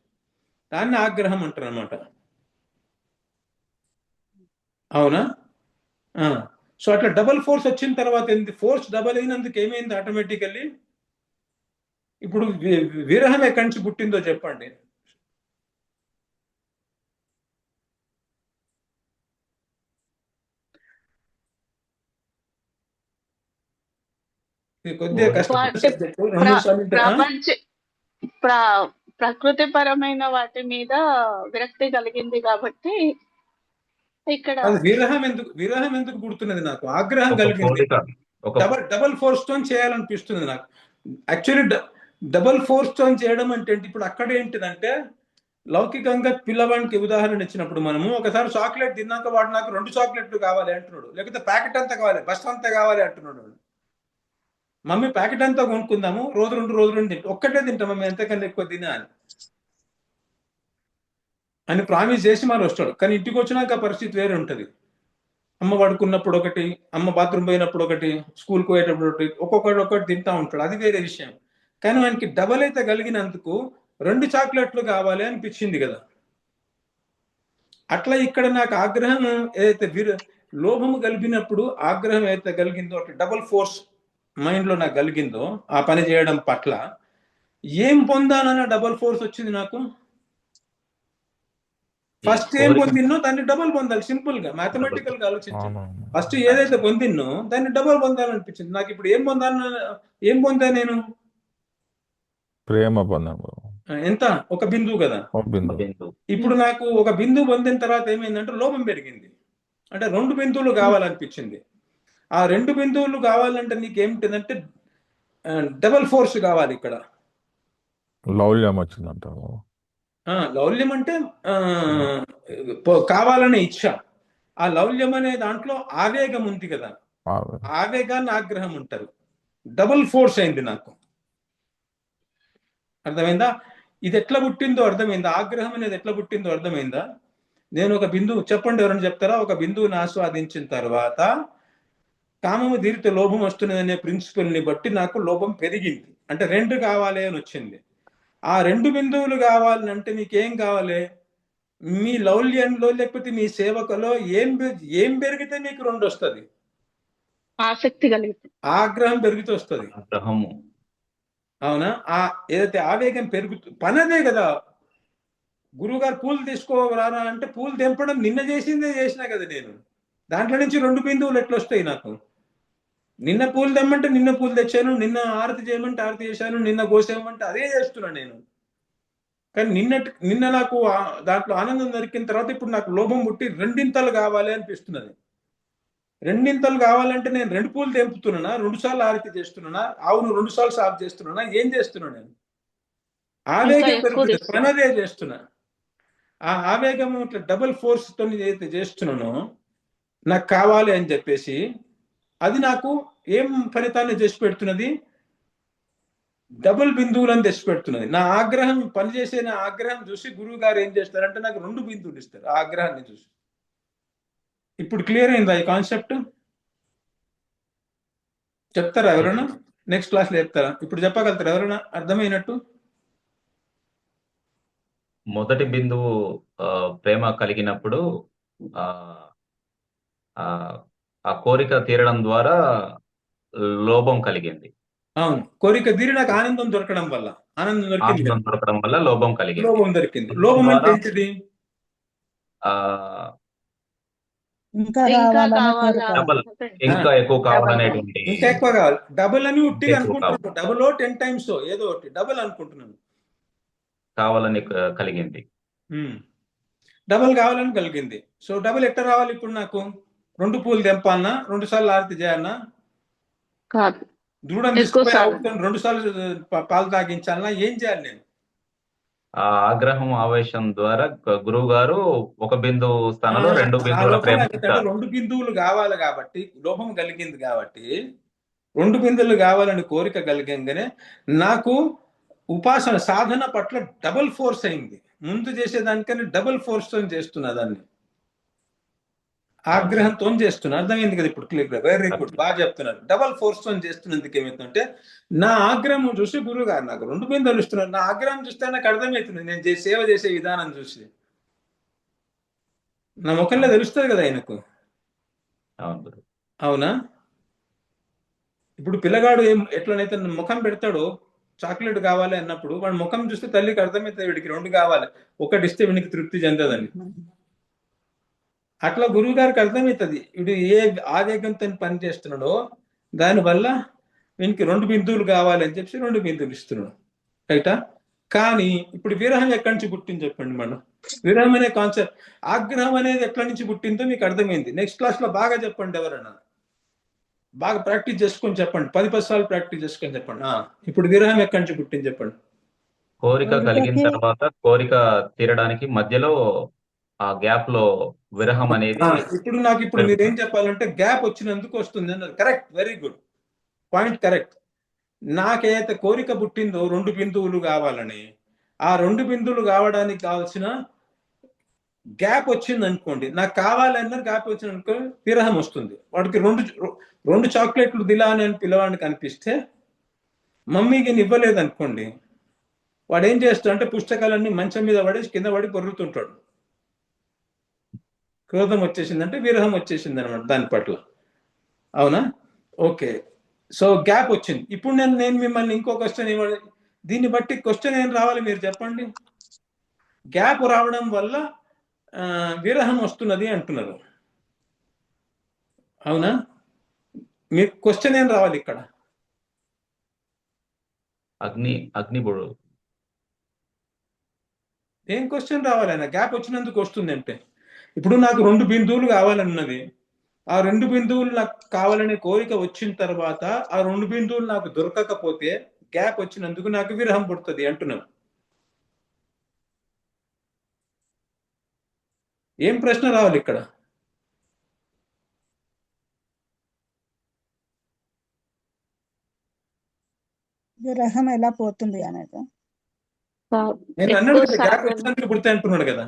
దాన్ని ఆగ్రహం అంటారు అనమాట. అవునా? సో అట్లా డబల్ ఫోర్స్ వచ్చిన తర్వాత ఏంది? ఫోర్స్ డబల్ అయినందుకు ఏమైంది? ఆటోమేటికల్లీ ఇప్పుడు విరహం ఎక్కడి నుంచి పుట్టిందో చెప్పండి. కొద్దిగా కష్టపడి సబ్జెక్టు, 2 నిమిషాలు ఉంటే, ప్రకృతి పరమైన వాటి మీద విరక్తి కలిగింది కాబట్టి ఇక్కడ విరహం ఎందుకు పుడుతున్నది? నాకు ఆగ్రహం కలిగింది. డబల్ ఫోర్స్ తో చేయాలనిపిస్తుంది నాకు. యాక్చువల్లీ డబల్ ఫోర్స్ తో చేయడం అంటే ఇప్పుడు అక్కడ ఏంటిదంటే, లౌకికంగా పిల్లవాడికి ఉదాహరణ ఇచ్చినప్పుడు మనము ఒకసారి చాక్లెట్ తిన్నాక వాడు నాకు 2 చాక్లెట్లు కావాలి అంటున్నాడు, లేకపోతే ప్యాకెట్ అంతా కావాలి, బస్ అంతా కావాలి అంటున్నాడు. మమ్మీ ప్యాకెట్ అంతా కొనుక్కుందాము, రోజు 2 తింటాం, ఒక్కటే తింటాం మమ్మీ, ఎంతకన్నా ఎక్కువ తినా అని ప్రామిస్ చేసి మరి వస్తాడు. కానీ ఇంటికి వచ్చినాక పరిస్థితి వేరే ఉంటుంది. అమ్మ పడుకున్నప్పుడు ఒకటి, అమ్మ బాత్రూమ్ పోయినప్పుడు ఒకటి, స్కూల్కి పోయేటప్పుడు ఒకటి, ఒక్కొక్కటి తింటా ఉంటాడు, అది వేరే విషయం. కానీ వానికి డబల్ అయితే కలిగినందుకు 2 చాక్లెట్లు కావాలి అనిపించింది కదా. అట్లా ఇక్కడ నాకు ఆగ్రహం ఏదైతే లోభము కలిగినప్పుడు ఆగ్రహం ఏదైతే కలిగిందో, అట్లా డబల్ ఫోర్స్ మైండ్ లో నాకు కలిగిందో ఆ పని చేయడం పట్ల, ఏం పొందానన్న డబల్ ఫోర్స్ వచ్చింది నాకు. ఫస్ట్ ఏం పొందిన్నో దాన్ని డబల్ పొందాలి, సింపుల్ గా మ్యాథమెటికల్ గా ఆలోచించాను. ఫస్ట్ ఏదైతే పొందిన్నో దాన్ని డబల్ పొందాలనిపించింది నాకు. ఇప్పుడు ఏం పొందా నేను? ప్రేమ పొందాము. ఎంత? ఒక బిందువు కదా. ఇప్పుడు నాకు ఒక బిందువు పొందిన తర్వాత ఏమైందంటే లోభం పెరిగింది. అంటే 2 బిందువులు కావాలనిపించింది. ఆ 2 బిందువులు కావాలంటే నీకేమిటిదంటే డబల్ ఫోర్స్ కావాలి ఇక్కడ. లౌల్యం వచ్చిందంటారు. లౌల్యం అంటే కావాలనే ఇచ్చ. ఆ లౌల్యం అనే దాంట్లో ఆవేగం ఉంది కదా, ఆవేగాన్ని ఆగ్రహం అంటారు. డబుల్ ఫోర్స్ అయింది నాకు. అర్థమైందా? ఇది ఎట్లా పుట్టిందో అర్థమైందా? ఆగ్రహం అనేది ఎట్లా పుట్టిందో అర్థమైందా? నేను ఒక బిందువు, చెప్పండి ఎవరైనా చెప్తారా? ఒక బిందువుని ఆస్వాదించిన తర్వాత కామము తీరితే లోభం వస్తున్నది అనే ప్రిన్సిపల్ని బట్టి నాకు లోభం పెరిగింది. అంటే 2 కావాలి అని వచ్చింది. ఆ 2 బిందువులు కావాలంటే మీకేం కావాలి? మీ లౌల్యంలో లేకపోతే మీ సేవకలో ఏం పెరిగితే మీకు 2 వస్తుంది? ఆసక్తి కలిగితే, ఆగ్రహం పెరిగితే వస్తుంది. అవునా? ఏదైతే ఆవేగం పెరుగుతుంది, పని అదే కదా. గురువుగారు పూలు తీసుకోరారా అంటే పూలు తెంపడం నిన్న చేసినా కదా నేను. దాంట్లో నుంచి 2 బిందువులు ఎట్లా వస్తాయి నాకు? నిన్న పూలు తెమ్మంటే నిన్న పూలు తెచ్చాను, నిన్న ఆరతి చేయమంటే ఆరతి చేశాను, నిన్న గోసేయమంటే అదే చేస్తున్నా నేను. కానీ నిన్న నాకు దాంట్లో ఆనందం దొరికిన తర్వాత ఇప్పుడు నాకు లోభం పుట్టి 2 కావాలి అనిపిస్తున్నది. 2 కావాలంటే నేను 2 పూలు తెంపుతున్నానా, 2 సార్లు ఆరతి చేస్తున్నానా, ఆవును 2 సార్లు సాఫ్ చేస్తున్నానా, ఏం చేస్తున్నా నేను? ఆవేగం పెరుగుతుంది, పనదే చేస్తున్నా. ఆ ఆవేగం ఇట్లా డబుల్ ఫోర్స్ తో ఏదైతే చేస్తున్నానో నాకు కావాలి అని చెప్పేసి, అది నాకు ఏం ఫలితాన్ని చేసి పెడుతున్నది? డబుల్ బిందువులను తెచ్చి పెడుతున్నది. నా ఆగ్రహం పనిచేసే నా ఆగ్రహం చూసి గురువు గారు ఏం చేస్తారంటే నాకు 2 బిందువులు ఇస్తారు ఆ ఆగ్రహాన్ని చూసి. ఇప్పుడు క్లియర్ అయిందా ఈ కాన్సెప్ట్? చెప్తారా ఎవరైనా? నెక్స్ట్ క్లాస్ లో చెప్తారా? ఇప్పుడు చెప్పగలుగుతారా ఎవరైనా అర్థమైనట్టు? మొదటి బిందువు ప్రేమ కలిగినప్పుడు ఆ కోరిక తీరడం ద్వారా లోభం కలిగింది. అవును, కోరిక తీరి నాకు ఆనందం దొరకడం వల్ల, ఆనందం దొరకడం వల్ల లోభం కలిగింది. లోభం దొరికింది. లోభం అంటే ఏంటిది? ఇంకా కావాలని, ఇంకా ఎక్కువ కావాలనేటువంటి, ఇంకా ఎక్కువ కావాలి. డబుల్ అని ఉట్టిగా అనుకుంటున్నాను. డబుల్ 10 టైమ్స్ ఏదో ఒకటి డబుల్ అనుకుంటున్నాను. కావాలని కలిగింది. డబుల్ కావాలని కలిగింది. సో డబుల్ ఎట్లా రావాలి ఇప్పుడు నాకు? 2 పూలు తెంపాలన్నా, 2 సార్లు ఆరతి చేయాలన్నా? కాదు, దూడని ఎక్కువ తీసుకుపోయి సార్లు ఆవుతో 2 సార్లు పాలు తాగించాలన్నా ఏం చేయాలి నేను? ఆ ఆగ్రహం ఆవేశం ద్వారా గురువు గారు ఒక బిందువు స్థానంలో 2 ఆ బిందువుల లోపల ప్రేమ ఏంటంటే ఇస్తారు. 2 బిందువులు కావాలి కాబట్టి, లోపం కలిగింది కాబట్టి 2 బిందువులు కావాలని కోరిక కలిగంగానే నాకు ఉపాసన సాధన పట్ల డబుల్ ఫోర్స్ అయింది. ముందు చేసేదానికని డబుల్ ఫోర్స్ తో చేస్తున్నా దాన్ని, ఆగ్రహంతో చేస్తున్నా. అర్థమైంది కదా ఇప్పుడు క్లియర్ గా? వెరీ గుడ్, బాగా చెప్తున్నారు. డబల్ ఫోర్స్ తో చేస్తున్నందుకు ఏమవుతుందంటే నా ఆగ్రహం చూసి గురువు గారు నాకు 2 బిందువులు ఇస్తున్నారు. నా ఆగ్రహం చూస్తే నాకు అర్థమవుతుంది, నేను సేవ చేసే విధానం చూసి నా ముఖంలో తెలుస్తుంది కదా ఆయనకు. అవును గురువు. అవునా? ఇప్పుడు పిల్లగాడు ఎట్లనైతే ముఖం పెడతాడో చాక్లెట్ కావాలి అన్నప్పుడు వాడు ముఖం చూస్తే తల్లికి అర్థమవుతుంది వీడికి 2 కావాలి, ఒకటి ఇస్తే వీడికి తృప్తి చెందదని. అట్లా గురువు గారికి అర్థమవుతుంది వీడు ఏ ఆవేగంతో పని చేస్తున్నాడో దానివల్ల వీనికి 2 బిందువులు కావాలి అని చెప్పి 2 బిందువులు ఇస్తున్నాడు. రైటా? కానీ ఇప్పుడు విరహం ఎక్కడి నుంచి పుట్టింది చెప్పండి. మనం విరహం అనే కాన్సెప్ట్, ఆగ్రహం అనేది ఎక్కడి నుంచి పుట్టిందో మీకు అర్థమైంది. నెక్స్ట్ క్లాస్ లో బాగా చెప్పండి, ఎవరైనా బాగా ప్రాక్టీస్ చేసుకొని చెప్పండి, 10 సార్లు ప్రాక్టీస్ చేసుకొని చెప్పండి. ఇప్పుడు విరహం ఎక్కడి నుంచి పుట్టింది చెప్పండి. కోరిక కలిగిన కోరికకి తర్వాత కోరిక తీరడానికి మధ్యలో ఆ గ్యాప్ లో విరహం అనేది ఇప్పుడు నాకు ఇప్పుడు మీరు ఏం చెప్పాలంటే గ్యాప్ వచ్చినందుకు వస్తుంది అన్నారు. Correct, very good point, correct. నాకైతే కోరిక పుట్టిందో 2 బిందువులు కావాలని, ఆ 2 బిందువులు కావడానికి కావాల్సిన గ్యాప్ వచ్చింది అనుకోండి, నాకు కావాలన్న గ్యాప్ వచ్చింది అనుకో, విరహం వస్తుంది. వాడికి 2 చాక్లెట్లు దిలాని అని పిల్లవాడిని కనిపిస్తే మమ్మీకి ఇవ్వలేదు అనుకోండి, వాడు ఏం చేస్తాడు అంటే పుస్తకాలన్నీ మంచం మీద పడేసి కింద పడి పొర్రుతుంటాడు. క్రోధం వచ్చేసిందంటే విరహం వచ్చేసింది అనమాట దాని పట్ల. అవునా? ఓకే, సో గ్యాప్ వచ్చింది. ఇప్పుడు నేను మిమ్మల్ని ఇంకో క్వశ్చన్ ఇవ్వాలి, దీన్ని బట్టి క్వశ్చన్ ఏం రావాలి మీరు చెప్పండి. గ్యాప్ రావడం వల్ల విరహం వస్తున్నది అంటున్నారు. అవునా? మీకు క్వశ్చన్ ఏం రావాలి ఇక్కడ? అగ్నిబుడు ఏం క్వశ్చన్ రావాలి? ఆయన గ్యాప్ వచ్చినందుకు వస్తుంది అంటే, ఇప్పుడు నాకు 2 బిందువులు కావాలన్నది, ఆ 2 బిందువులు నాకు కావాలనే కోరిక వచ్చిన తర్వాత ఆ 2 బిందువులు నాకు దొరకకపోతే గ్యాప్ వచ్చినందుకు నాకు విరహం పుడుతుంది అంటున్నాం. ఏం ప్రశ్న రావాలి ఇక్కడ? విరహం ఎలా పోతుంది అనేది. నేను అన్నాడు ఎక్కువ కదా, గ్యాప్ సార్లు వచ్చినందుకు పుడితే అంటున్నాడు కదా.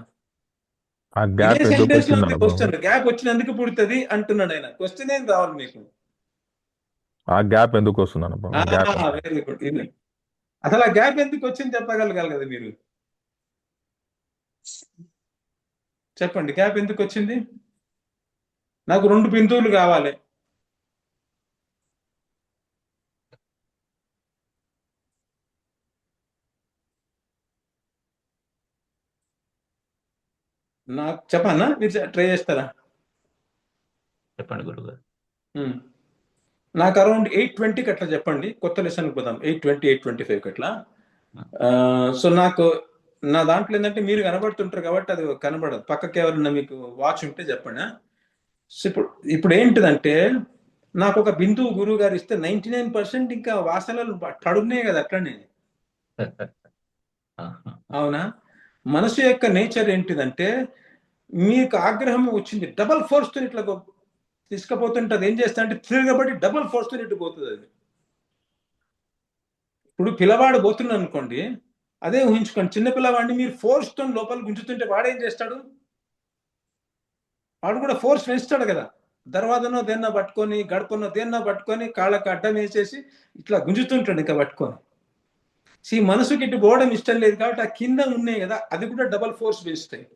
ఆ ఇదే గ్యాప్ ఎందుకు సెంటెన్స్ లో వచ్చింది క్వశ్చన్, గ్యాప్ వచ్చినందుకు పుడుతుంది అంటున్నాడు ఆయన. క్వశ్చన్ ఏం రావాలి మీకు? ఆ గ్యాప్ ఎందుకు వస్తుంది ఆ గ్యాప్ వెరీ గుడ్. ఇది అసలు ఆ గ్యాప్ ఎందుకు వచ్చింది చెప్పగలగాలి కదా మీరు. చెప్పండి, గ్యాప్ ఎందుకు వచ్చింది? నాకు 2 బిందువులు కావాలి, నాకు చెప్పన్నా, మీరు ట్రై చేస్తారా? చెప్పండి గురువు గారు. నాకు అరౌండ్ 8:20కి అట్లా చెప్పండి, కొత్త లెసన్కి పోదాం. 8:20, 8:25కి అట్లా. సో నాకు నా దాంట్లో ఏంటంటే మీరు కనబడుతుంటారు కాబట్టి అది కనబడదు. పక్కకి ఎవరన్నా మీకు వాచ్ ఉంటే చెప్పండి. సో ఇప్పుడు ఏంటిదంటే నాకు ఒక బిందువు గురువు గారు ఇస్తే 99% ఇంకా వాసనలు పడున్నాయి కదా అట్లనే. అవునా? మనసు యొక్క నేచర్ ఏంటిదంటే మీకు ఆగ్రహం వచ్చింది, డబల్ ఫోర్స్ తో ఇట్లా తీసుకుపోతుంటే అది ఏం చేస్తా అంటే తిరగబడి డబల్ ఫోర్స్ తో ఇటు పోతుంది అది. ఇప్పుడు పిల్లవాడు పోతున్నాడు అనుకోండి, అదే ఊహించుకోండి, చిన్న పిల్లవాడిని మీరు ఫోర్స్ తో లోపల గుంజుతుంటే వాడేం చేస్తాడు? వాడు కూడా ఫోర్స్ వేస్తాడు కదా. దర్వాజనో దేన్నో పట్టుకొని, గడపనో దేన్నో పట్టుకొని, కాళ్ళకు అడ్డం వేసేసి ఇట్లా గుంజుతుంటాడు ఇంకా పట్టుకొని. మనసుకి ఇటు పోవడం ఇష్టం లేదు కాబట్టి ఆ కింద ఉన్నాయి కదా, అది కూడా డబల్ ఫోర్స్ వేస్తాయి.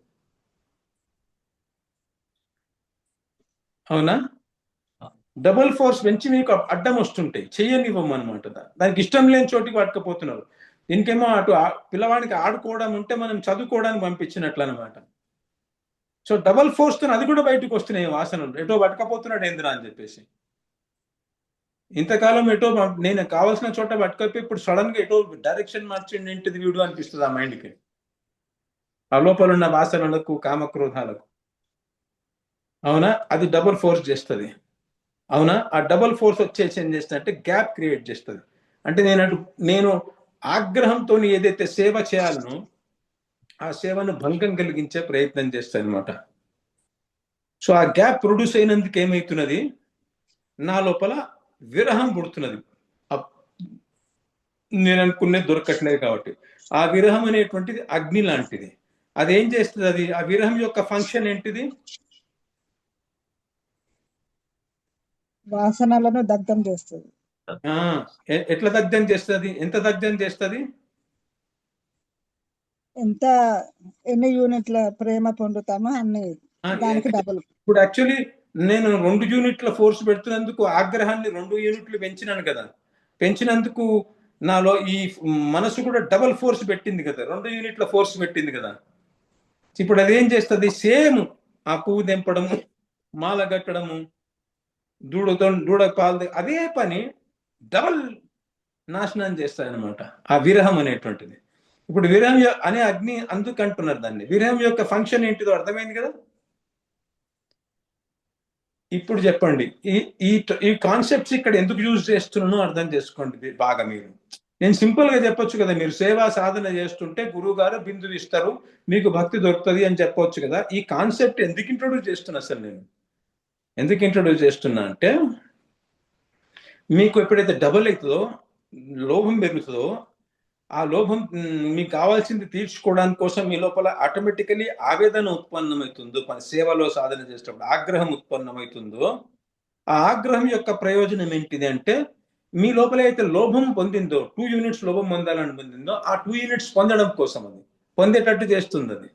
అవునా? డబుల్ ఫోర్స్ పెంచి మీకు అడ్డం వస్తుంటాయి, చెయ్యనివ్వమన్నమాట. దానికి ఇష్టం లేని చోటికి పట్టుకపోతున్నారు. దీనికేమో అటు పిల్లవాడికి ఆడుకోవడం ఉంటే మనం చదువుకోవడానికి పంపించినట్లు అనమాట. సో డబల్ ఫోర్స్ తో అది కూడా బయటకు వస్తున్నాయి వాసనలు, ఎటో పట్టుకపోతున్నాడు ఏందిరా అని చెప్పేసి. ఇంతకాలం ఎటో నేను కావాల్సిన చోట పట్టుకపోయి ఇప్పుడు సడన్ గా ఎటో డైరెక్షన్ మార్చిండి ఏంటిది వీడు అనిపిస్తుంది ఆ మైండ్కి, ఆ లోపల ఉన్న వాసనలకు, కామక్రోధాలకు. అవునా? అది డబుల్ ఫోర్స్ చేస్తుంది. అవునా? ఆ డబల్ ఫోర్స్ వచ్చేసి ఏం చేస్తుంది అంటే గ్యాప్ క్రియేట్ చేస్తుంది. అంటే నేను ఆగ్రహంతో ఏదైతే సేవ చేయాలనో ఆ సేవను భంగం కలిగించే ప్రయత్నం చేస్తాను అనమాట. సో ఆ గ్యాప్ ప్రొడ్యూస్ అయినందుకు ఏమవుతున్నది, నా లోపల విరహం పుడుతున్నది. నేను అనుకునేది దొరకట్లేదు కాబట్టి. ఆ విరహం అనేటువంటిది అగ్ని లాంటిది. అదేం చేస్తుంది? అది ఆ విరహం యొక్క ఫంక్షన్ ఏంటిది? వాసనలను దగ్ధం చేస్తుంది. ఎట్లా దగ్ధం చేస్తుంది? ఎంత దగ్ధం చేస్తుంది? ఎన్ని యూనిట్ల ప్రేమ పొందుతామో అన్ని దానికి డబుల్. ఇప్పుడు యాక్చువల్లీ నేను 2 యూనిట్ల ఫోర్స్ పెడుతున్నందుకు ఆగ్రహాన్ని 2 యూనిట్లు పెంచినాను కదా. పెంచినందుకు నాలో ఈ మనసు కూడా డబల్ ఫోర్స్ పెట్టింది కదా, 2 యూనిట్ల ఫోర్స్ పెట్టింది కదా. ఇప్పుడు అదేం చేస్తుంది? సేమ్ ఆ పువ్వు తెంపడము, మాల కట్టడము, దూడ పాలు, అదే పని డబల్ నాశనం చేస్తాయన్నమాట ఆ విరహం అనేటువంటిది. ఇప్పుడు విరహం అనే అగ్ని అందుకంటున్నారు దాన్ని. విరహం యొక్క ఫంక్షన్ ఏంటిదో అర్థమైంది కదా. ఇప్పుడు చెప్పండి, ఈ కాన్సెప్ట్స్ ఇక్కడ ఎందుకు యూజ్ చేస్తున్నానో అర్థం చేసుకోండి బాగా మీరు. నేను సింపుల్ గా చెప్పొచ్చు కదా, మీరు సేవా సాధన చేస్తుంటే గురువు గారు బిందువు ఇస్తారు, మీకు భక్తి దొరుకుతుంది అని చెప్పొచ్చు కదా. ఈ కాన్సెప్ట్ ఎందుకు ఇంట్రొడ్యూస్ చేస్తున్నా అసలు నేను? ఎందుకు ఇంట్రొడ్యూస్ చేస్తున్నా అంటే, మీకు ఎప్పుడైతే డబుల్ అవుతుందో, లోభం పెరుగుతుందో, ఆ లోభం మీకు కావాల్సింది తీర్చుకోవడానికి కోసం మీ లోపల ఆటోమేటికలీ ఆవేదన ఉత్పన్నమవుతుందో, సేవలో సాధన చేసేటప్పుడు ఆగ్రహం ఉత్పన్నమవుతుందో, ఆ ఆగ్రహం యొక్క ప్రయోజనం ఏంటిది అంటే, మీ లోపల అయితే లోభం పొందిందో, 2 యూనిట్స్ లోభం పొందాలని పొందిందో, ఆ 2 యూనిట్స్ పొందడం కోసం అది పొందేటట్టు చేస్తుంది అది.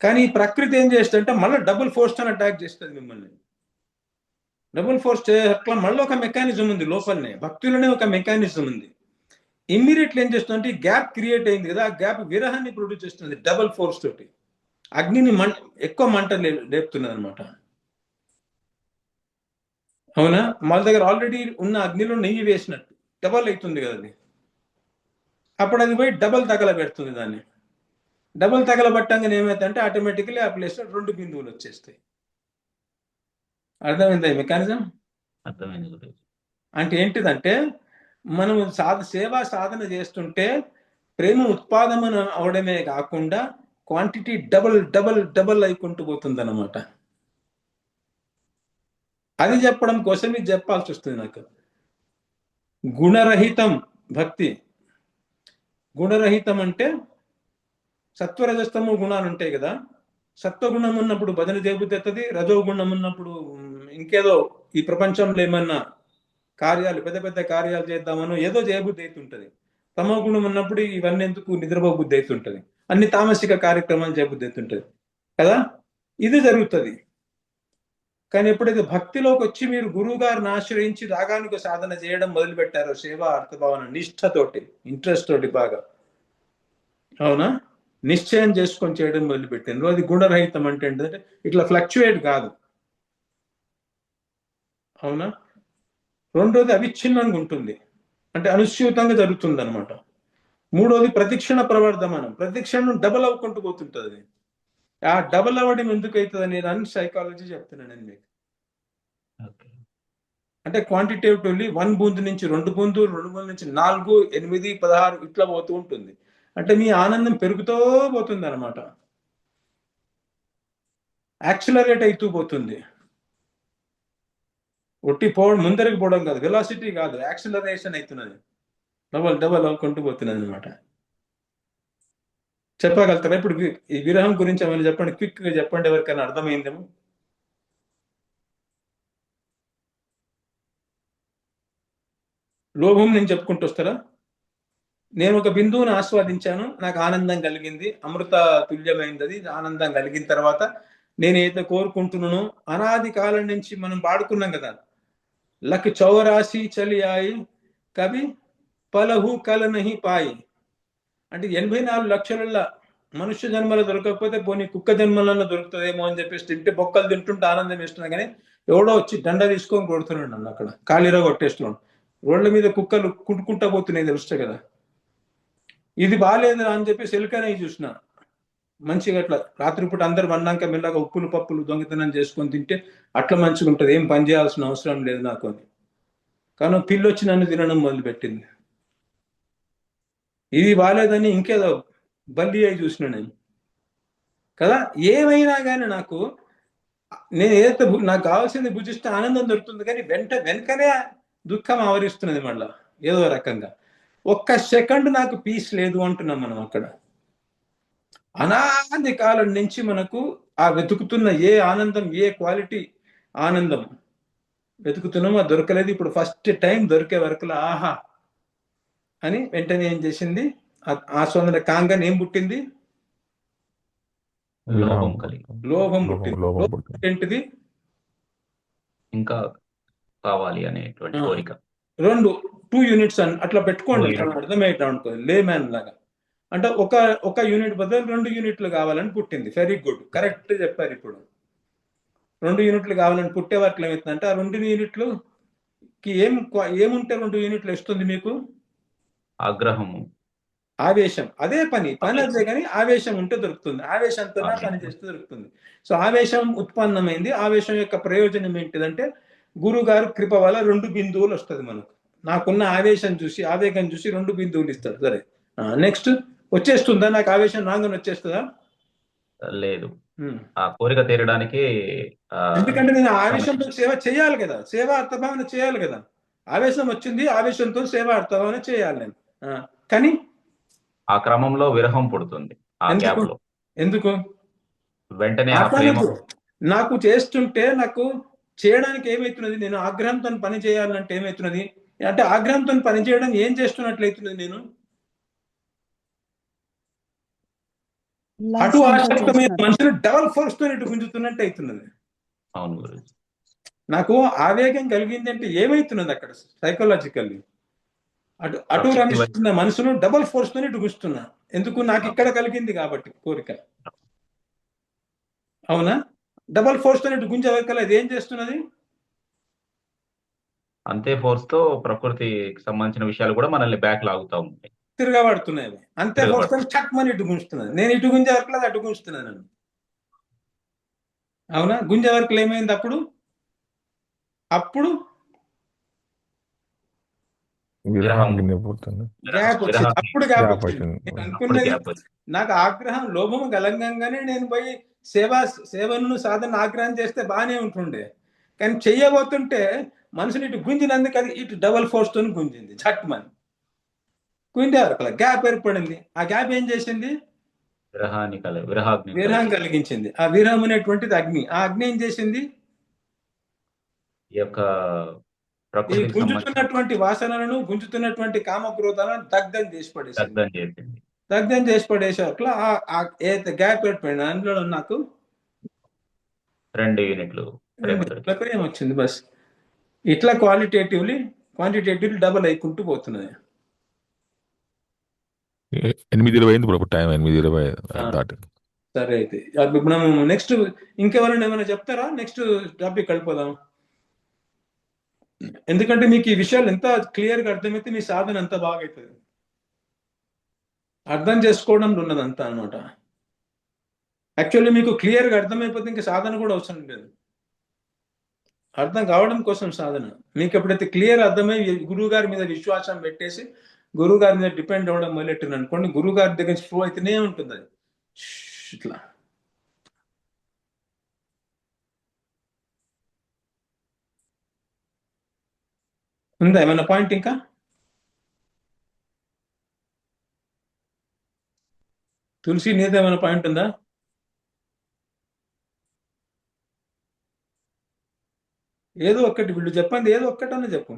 కానీ ఈ ప్రకృతి ఏం చేస్తుందంటే మళ్ళీ డబుల్ ఫోర్స్ తో అటాక్ చేస్తుంది మిమ్మల్ని. డబుల్ ఫోర్స్ అట్లా మళ్ళీ ఒక మెకానిజం ఉంది లోపలనే, భక్తులనే ఒక మెకానిజం ఉంది. ఇమ్మీడియట్లీ ఏం చేస్తుందంటే గ్యాప్ క్రియేట్ అయింది కదా, ఆ గ్యాప్ విరహాన్ని ప్రొడ్యూస్ చేస్తుంది డబుల్ ఫోర్స్ తోటి. అగ్నిని ఎక్కువ మంట లేపుతున్నది అనమాట. అవునా? మన దగ్గర ఆల్రెడీ ఉన్న అగ్నిలో నెయ్యి వేసినట్టు డబల్ అవుతుంది కదా అది. అప్పుడు అది పోయి డబల్ తగలబెడుతుంది దాన్ని. డబల్ తగలబట్టంగానే ఏమైందంటే ఆటోమేటికలీ ఆ ప్లేస్ లో 2 బిందువులు వచ్చేస్తాయి. అర్థమైందా ఈ మెకానిజం? అర్థమైంది. అంటే ఏంటిదంటే, మనం సేవా సాధన చేస్తుంటే ప్రేమ ఉత్పాదన అవడమే కాకుండా క్వాంటిటీ డబల్ డబల్ డబల్ అయికుంటూ పోతుంది అనమాట. అది చెప్పడం కోసం ఇది చెప్పాల్సి వస్తుంది నాకు. గుణరహితం భక్తి. గుణరహితం అంటే సత్వరజస్తము గుణాలు ఉంటాయి కదా. సత్వగుణం ఉన్నప్పుడు భజన చేయబుద్ధి అవుతుంది, రజోగుణం ఉన్నప్పుడు ఇంకేదో ఈ ప్రపంచంలో ఏమన్నా కార్యాలు, పెద్ద పెద్ద కార్యాలు చేద్దామనో ఏదో చేయబుద్ధి అవుతుంటది. తమో గుణం ఉన్నప్పుడు ఇవన్నీ ఎందుకు నిద్రపోబుద్ధి అవుతుంటది, అన్ని తామసిక కార్యక్రమాలు చేయబుద్ధి అవుతుంటది కదా. ఇది జరుగుతుంది. కానీ ఎప్పుడైతే భక్తిలోకి వచ్చి మీరు గురువు గారిని ఆశ్రయించి రాగానికి సాధన చేయడం మొదలు పెట్టారో, సేవ అర్థభావన నిష్ఠతోటి, ఇంట్రెస్ట్ తోటి బాగా, అవునా, నిశ్చయం చేసుకొని చేయడం మొదలు పెట్టిండ్రు, అది గుణరహితం. అంటే ఏంటంటే ఇట్లా ఫ్లక్చుయేట్ కాదు. అవునా? రెండోది అవిచ్ఛిన్నంగా ఉంటుంది, అంటే అనుస్యూతంగా జరుగుతుంది అనమాట. మూడోది ప్రతిక్షణ ప్రవర్ధమానం, ప్రతిక్షణం డబల్ అవ్వుకుంటూ పోతుంటుంది. ఆ డబల్ అవ్వడం ఎందుకు అవుతుంది అని నేను సైకాలజీ చెప్తున్నాను నేను మీకు. అంటే క్వాంటిటేటివ్లీ 1 బూందు నుంచి 2 బూందు, 2 బూందు నుంచి 4, 8, 16 ఇట్లా పోతూ ఉంటుంది. అంటే మీ ఆనందం పెరుగుతూ పోతుంది అనమాట, యాక్సిలరేట్ అవుతూ పోతుంది. ముందరికి పోవడం కాదు, వెలాసిటీ కాదు, యాక్సిలరేషన్ అవుతున్నది, డబల్ డబల్ అవ్వుకుంటూ పోతున్నది అనమాట. చెప్పగలుగుతారా ఇప్పుడు ఈ విరహం గురించి ఏమైనా చెప్పండి, క్విక్ గా చెప్పండి, ఎవరికైనా అర్థమైందేమో. లోభం నేను చెప్పుకుంటూ వస్తారా? నేను ఒక బిందువును ఆస్వాదించాను, నాకు ఆనందం కలిగింది, అమృత తుల్యమైంది. అది ఆనందం కలిగిన తర్వాత నేను ఏదైతే కోరుకుంటున్నానో, అనాది కాలం నుంచి మనం పాడుకున్నాం కదా, లక్ 84 చలి ఆయి కవి పలహు కల నహి పాయి. అంటే 84 లక్షల మనుష్య జన్మలు దొరకకపోతే పోనీ కుక్క జన్మలలో దొరుకుతుందేమో అని చెప్పేసి తింటే బొక్కలు తింటుంటే ఆనందం వేస్తున్నా, కానీ ఎవడో వచ్చి దండ తీసుకొని కొడుతున్నాడు నన్ను, అక్కడ ఖాళీలో కొట్టేస్తున్నాడు. రోడ్ల మీద కుక్కలు కుట్టుకుంటా పోతున్నాయి, తెలుస్తాయి కదా. ఇది బాగాలేదు అని చెప్పి ఎలుకనే చూసిన, మంచిగా అట్లా రాత్రిపూట అందరు వన్నాక మెల్లగా ఉప్పులు పప్పులు దొంగతనం చేసుకొని తింటే అట్లా మంచిగా ఉంటుంది, ఏం పని చేయాల్సిన అవసరం లేదు నాకు అని. కానీ పిల్లి వచ్చి నన్ను తినడం మొదలుపెట్టింది. ఇది బాలేదని ఇంకేదో బల్లి అయి చూసిన నేను కదా. ఏమైనా కానీ నేను ఏదైతే నాకు కావాల్సింది భుజిస్తే ఆనందం దొరుకుతుంది, కానీ వెనకనే దుఃఖం ఆవరిస్తున్నది మళ్ళా ఏదో రకంగా. ఒక్క సెకండ్ నాకు పీస్ లేదు అంటున్నాం మనం అక్కడ. అనాది కాలం నుంచి మనకు ఆ వెతుకుతున్న ఏ ఆనందం, ఏ క్వాలిటీ ఆనందం వెతుకుతున్నామో అది దొరకలేదు. ఇప్పుడు ఫస్ట్ టైం దొరికే వరకులా ఆహా అని వెంటనే ఏం చేసింది, ఆ సోదర కాంగానే ఏం పుట్టింది, లోభం కలిగి లోభం పుట్టింది. లోభం లోభం పుట్టింది. ఏంటిది, ఇంకా కావాలి అనేటువంటి కోరిక. 2 యూనిట్స్ అని అట్లా పెట్టుకోండి, 2 units. అర్థమవుతా ఉంటుంది లే మ్యాన్ లాగా. అంటే ఒక యూనిట్ బదులు 2 యూనిట్లు కావాలని పుట్టింది. వెరీ గుడ్, కరెక్ట్ చెప్పారు. ఇప్పుడు 2 యూనిట్లు కావాలని పుట్టే వాటిలో ఏమవుతుందంటే ఆ 2 యూనిట్లుకి ఏముంటే 2 యూనిట్లు ఇస్తుంది మీకు, ఆగ్రహము, ఆవేశం. అదే పని అదే, కానీ ఆవేశం ఉంటే దొరుకుతుంది, ఆవేశంతో పని చేస్తే దొరుకుతుంది. సో ఆవేశం ఉత్పన్నమైంది. ఆవేశం యొక్క ప్రయోజనం ఏంటిదంటే గురువు గారు కృప వల్ల 2 బిందువులు వస్తుంది మనకు. నాకున్న ఆవేశం చూసి, ఆవేగం చూసి 2 బిందువులు ఇస్తాడు. సరే, నెక్స్ట్ వచ్చేస్తుందా నాకు ఆవేశం, నాంగని వచ్చేస్తుందా? లేదు, ఆ కోరిక తీరడానికి. ఎందుకంటే నేను ఆవేశంతో సేవ చేయాలి కదా, సేవ అర్థభావన చేయాలి కదా. ఆవేశం వచ్చింది, ఆవేశంతో సేవ అర్థభావన చేయాలి నేను. కానీ ఆ క్రమంలో విరహం పుడుతుంది. ఆ గ్యాప్ లో ఎందుకు వెంటనే ఆ ప్రేమ నాకు చేస్తుంటే నాకు చేయడానికి ఏమవుతున్నది, నేను ఆగ్రహంతో పని చేయాలంటే ఏమవుతున్నది అంటే ఆగ్రహంతో పని చేయడం ఏం చేస్తున్నట్లయితున్నది, నేను అటు ఆసక్తమైన మనుషులు డబల్ ఫోర్స్ తో ఇటు గుంజుతున్నట్టు అవుతున్నది. అవును గురుజీ. నాకు ఆవేగం కలిగింది అంటే ఏమైతున్నది అక్కడ సైకలాజికల్లీ, అటు రమిస్తున్న మనసును డబల్ ఫోర్స్ తో ఇటు గుంజుతున్నా. ఎందుకు, నాకు ఇక్కడ కలిగింది కాబట్టి కోరిక. అవునా, డబల్ ఫోర్స్ తో ఇటు గుంజే వరకు అది ఏం చేస్తున్నది, అంతే ఫోర్స్ తో ప్రకృతికి సంబంధించిన విషయాలు కూడా మనల్ని బ్యాక్ లాగుతా ఉంటాయి, తిరగబడుతున్నాయి. అంతే ఫోర్స్ తో చక్ మని ఇటు గుంజుతున్నది. నేను ఇటు గుంజే వరకు అది అటు గుంజుతున్నాను నన్ను. అవునా, గుంజే వరకు ఏమైంది అప్పుడు గ్యాప్ వచ్చింది. అప్పుడు గ్యాప్ వచ్చింది. నేను అనుకున్నది, నాకు ఆగ్రహం లోభము గలంగానే నేను పోయి సేవను సాధన ఆగ్రహం చేస్తే బాగానే ఉంటుండే, కానీ చెయ్యబోతుంటే మనుషులు ఇటు గుంజినందుకు అది ఇటు డబల్ ఫోర్స్ తో గుంజింది. చట్మని గుంజే వరకు గ్యాప్ ఏర్పడింది. ఆ గ్యాప్ ఏం చేసింది, విరహం కలిగించింది. ఆ విరహం అనేటువంటిది అగ్ని. ఆ అగ్ని ఏం చేసింది, ఈ గుంజుతున్నటువంటి వాసనలను, గుంజుతున్నటువంటి కామక్రోధాలను దగ్ధం చేసి పడేసి అట్లా గ్యాప్ ఏర్పడింది. అందులో నాకు 2 యూనిట్లు ప్రేమ వచ్చింది. బస్ ఇట్లా క్వాంటిటేటివ్లీ డబల్ అయికుంటూ పోతున్నది. 8:20 టైం, 8:20 దాటి. సరే, అయితే మనం నెక్స్ట్ ఇంకెవరైనా ఏమైనా చెప్తారా? నెక్స్ట్ టాపిక్ వెళ్ళిపోదాం. ఎందుకంటే మీకు ఈ విషయాలు ఎంత క్లియర్గా అర్థమైతే మీ సాధన ఎంత బాగా అవుతుంది. అర్థం చేసుకోవడంలో ఉన్నదంతా అనమాట. యాక్చువల్లీ మీకు క్లియర్గా అర్థమైపోతే ఇంకా సాధన కూడా అవసరం లేదు. అర్థం కావడం కోసం సాధన. మీకు ఎప్పుడైతే క్లియర్ అర్థమై గురువు గారి మీద విశ్వాసం పెట్టేసి గురువు గారి మీద డిపెండ్ అవ్వడం మొదలెట్టిన అనుకోండి, గురువు గారి దగ్గర నుంచి ఫ్లో అయితేనే ఉంటుంది. అది ఇట్లా ఉందా ఏమైనా పాయింట్? ఇంకా తులసి నీదేమైనా పాయింట్ ఉందా? ఏదో ఒక్కటి వీళ్ళు చెప్పండి, ఏదో ఒక్కటన్నా చెప్పు.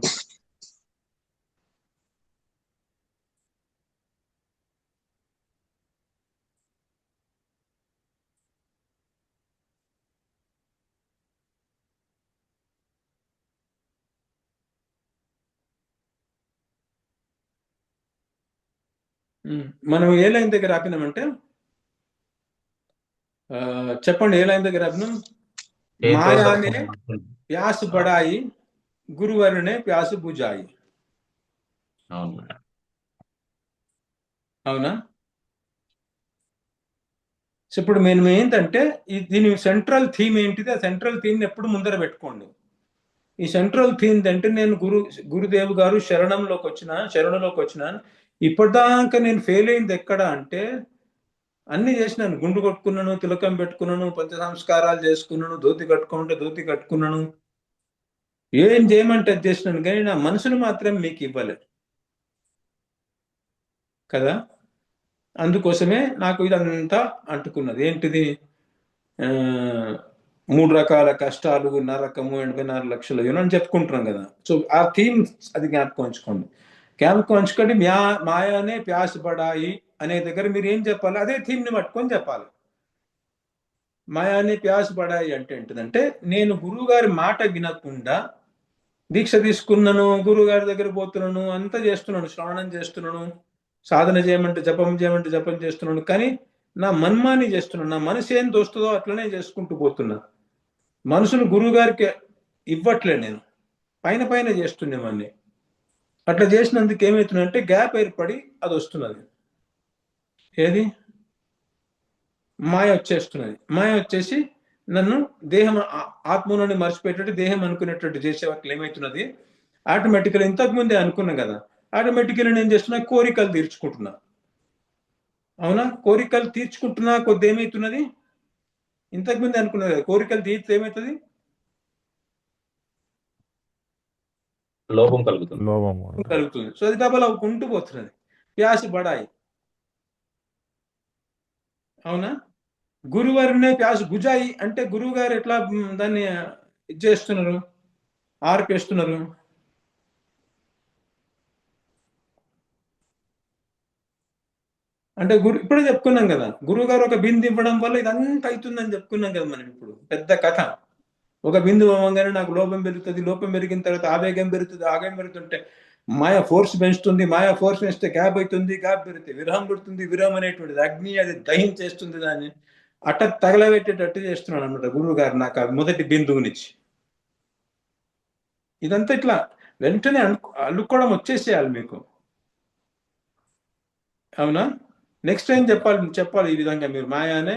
మనం ఏ లైన్ దగ్గర ఆపినామంటే చెప్పండి, ఏ లైన్ దగ్గర ఆపినాం? మాయానే ప్యాస్ బడాయి, గురువరునే ప్యాస్ బుజాయి. అవునా? సో ఇప్పుడు మేము ఏంటంటే దీని సెంట్రల్ థీమ్ ఏంటిది, ఆ సెంట్రల్ థీమ్ని ఎప్పుడు ముందర పెట్టుకోండి. ఈ సెంట్రల్ థీమ్ అంటే నేను గురుదేవ్ గారు శరణంలోకి వచ్చిన ఇప్పటిదాకా నేను ఫెయిల్ అయింది ఎక్కడ అంటే, అన్ని చేసినాను, గుండు కొట్టుకున్నాను, తిలకం పెట్టుకున్నాను, పంచ సంస్కారాలు చేసుకున్నాను, ధోతి కట్టుకుంటే ధోతి కట్టుకున్నాను, ఏం చేయమంటే అది చేసినాను, కానీ నా మనసును మాత్రం మీకు ఇవ్వలేదు కదా. అందుకోసమే నాకు ఇదంతా అంటుకున్నది. ఏంటిది? 3 రకాల కష్టాలు, నరకము, 84 లక్షల యోనులు చెప్పుకుంటున్నాం కదా. సో ఆ థీమ్ అది జ్ఞాపకం ఉంచుకోండి. మాయానే ప్యాస్ పడాయి అనే దగ్గర మీరు ఏం చెప్పాలి? అదే థీమ్ని పట్టుకొని చెప్పాలి. మాయానే ప్యాస్ పడాయి అంటే ఏంటిదంటే, నేను గురువు గారి మాట వినకుండా దీక్ష తీసుకున్నాను, గురువు గారి దగ్గర పోతున్నాను, అంతా చేస్తున్నాను, శ్రవణం చేస్తున్నాను, సాధన చేయమంటే జపం చేస్తున్నాను, కానీ నా మన్మాని చేస్తున్నాను. నా మనసు ఏం దోస్తుందో అట్లనే చేసుకుంటూ పోతున్నా. మనసును గురువు గారికి ఇవ్వట్లే, నేను పైన చేస్తున్నామని. అట్లా చేసినందుకు ఏమవుతుందంటే గ్యాప్ ఏర్పడి అది వస్తున్నది. ఏది? మాయ వచ్చేసి నన్ను దేహం ఆత్మలోని మర్చిపోయేటట్టు, దేహం అనుకునేటట్టు చేసే వాటికి ఏమవుతున్నది, ఆటోమేటికల్ ఇంతకు ముందే అనుకున్నాం కదా, ఆటోమేటికల్ నేను చేస్తున్నా కోరికలు తీర్చుకుంటున్నా. అవునా? కోరికలు తీర్చుకుంటున్నా కొద్ది ఏమవుతున్నది, ఇంతకు ముందే అనుకున్నది కదా, కోరికలు తీర్చితే ఏమవుతుంది? లోపం కలుగుతుంది. సో అది డబల్ అవ్వుకుంటూ పోతున్నది. ప్యాసి బడాయి. అవునా? గురువారినే ప్యాస్ గుజాయి అంటే గురువు గారు ఎట్లా దాన్ని చేస్తున్నారు, ఆర్పేస్తున్నారు. అంటే ఇప్పుడే చెప్పుకున్నాం కదా, గురువు గారు ఒక బిందు ఇవ్వడం వల్ల ఇదంతా అవుతుందని చెప్పుకున్నాం కదా మనం. ఇప్పుడు పెద్ద కథ. ఒక బిందు అవ్వగానే నాకు లోపం పెరుగుతుంది, లోపం పెరిగిన తర్వాత ఆవేగం పెరుగుతుంటే మాయ ఫోర్స్ పెంచుతుంది, మాయా ఫోర్స్ పెంచితే గ్యాప్ అవుతుంది, గ్యాప్ పెరిగితే విరహం పుడుతుంది, విరహం అనేటువంటిది అగ్ని, అది దహించేస్తుంది, దాన్ని అట్ట తగలబెట్టేటట్టు చేస్తున్నాడు అనమాట గురువు గారు నాకు ఆ మొదటి బిందువునిచ్చి. ఇదంతా ఇట్లా వెంటనే అల్లుకోవడం వచ్చేసేయాలి మీకు. అవునా? నెక్స్ట్ ఏం చెప్పాలి ఈ విధంగా మీరు, మాయానే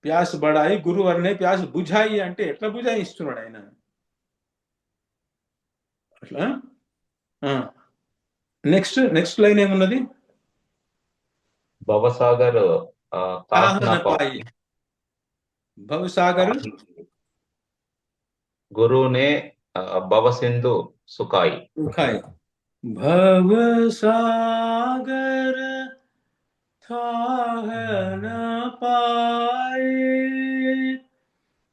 ప్యాస్ బడాయి, గురువర్నే ప్యాస్ బుజాయి అంటే ఎట్లా బుజాయిస్తున్నాడు ఆయన అట్లా. నెక్స్ట్ లైన్ ఏమున్నది? భవసాగర్ భవసాగర్ గురునే భవసింధు సుఖాయి. భవసాగర్ తాహన పాయి,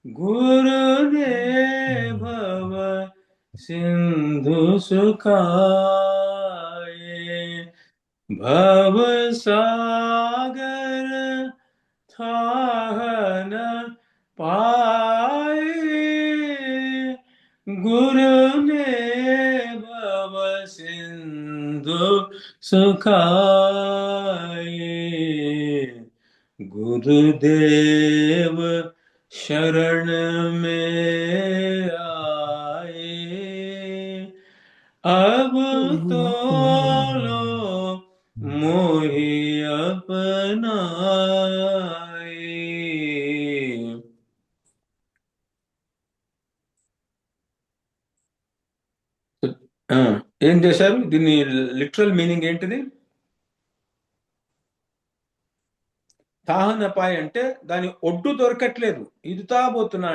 గురునే భవ సింధు సుఖాయి. భవసాగర్ తాహన పాయి, గురునే భవ సింధు సుఖాయి. गुरुदेव शरण में आए, अब तो लो मोहि अपनाए. ఏం చేశారు? దీన్ని లిటరల్ మీనింగ్ ఏంటిది? తాహనపాయ్ అంటే దాని ఒడ్డు దొరకట్లేదు, ఇదుతా పోతున్నా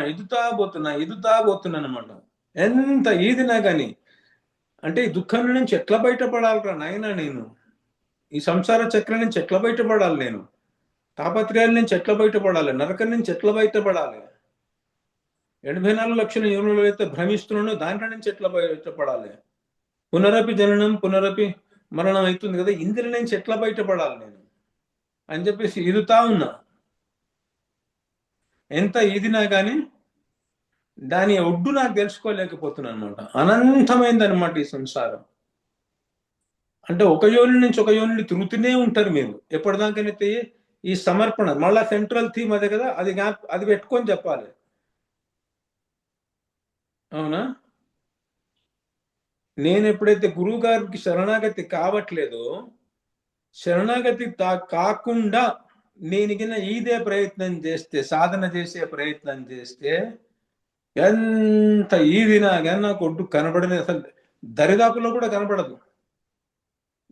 అనమాట. ఎంత ఈదినా కానీ అంటే ఈ దుఃఖం నుంచి ఎట్లా బయటపడాలిరా నాయనా, నేను ఈ సంసార చక్రం నుంచి ఎట్లా బయటపడాలి, నేను తాపత్రయాల నుంచి ఎట్లా బయటపడాలి, నరకం నుంచి ఎట్లా బయటపడాలి, 84 లక్షల యోనులు అయితే భ్రమిస్తున్నానో దాంట్లో నుంచి ఎట్లా బయటపడాలి, పునరపి జననం పునరపి మరణం అవుతుంది కదా, ఇందులో నుంచి ఎట్లా బయటపడాలి నేను అని చెప్పేసి ఈదుతా ఉన్నా. ఎంత ఈదినా కానీ దాని ఒడ్డు నాకు తెలుసుకోలేకపోతున్నా అనమాట. అనంతమైంది అనమాట ఈ సంసారం. అంటే ఒక యోని నుంచి ఒక యోనిని తిరుగుతూనే ఉంటారు మీరు ఎప్పటిదాకానైతే ఈ సమర్పణ. మళ్ళా సెంట్రల్ థీమ్ అదే కదా, అది పెట్టుకొని చెప్పాలి. అవునా? నేను ఎప్పుడైతే గురువు గారికి శరణాగతి కావట్లేదో, శరణాగతి కాకుండా నేను కింద ఇదే ప్రయత్నం చేస్తే, సాధన చేసే ప్రయత్నం చేస్తే, ఎంత ఈదినా కానీ నాకు ఒడ్డు కనబడని, అసలు దరిదాపులో కూడా కనబడదు.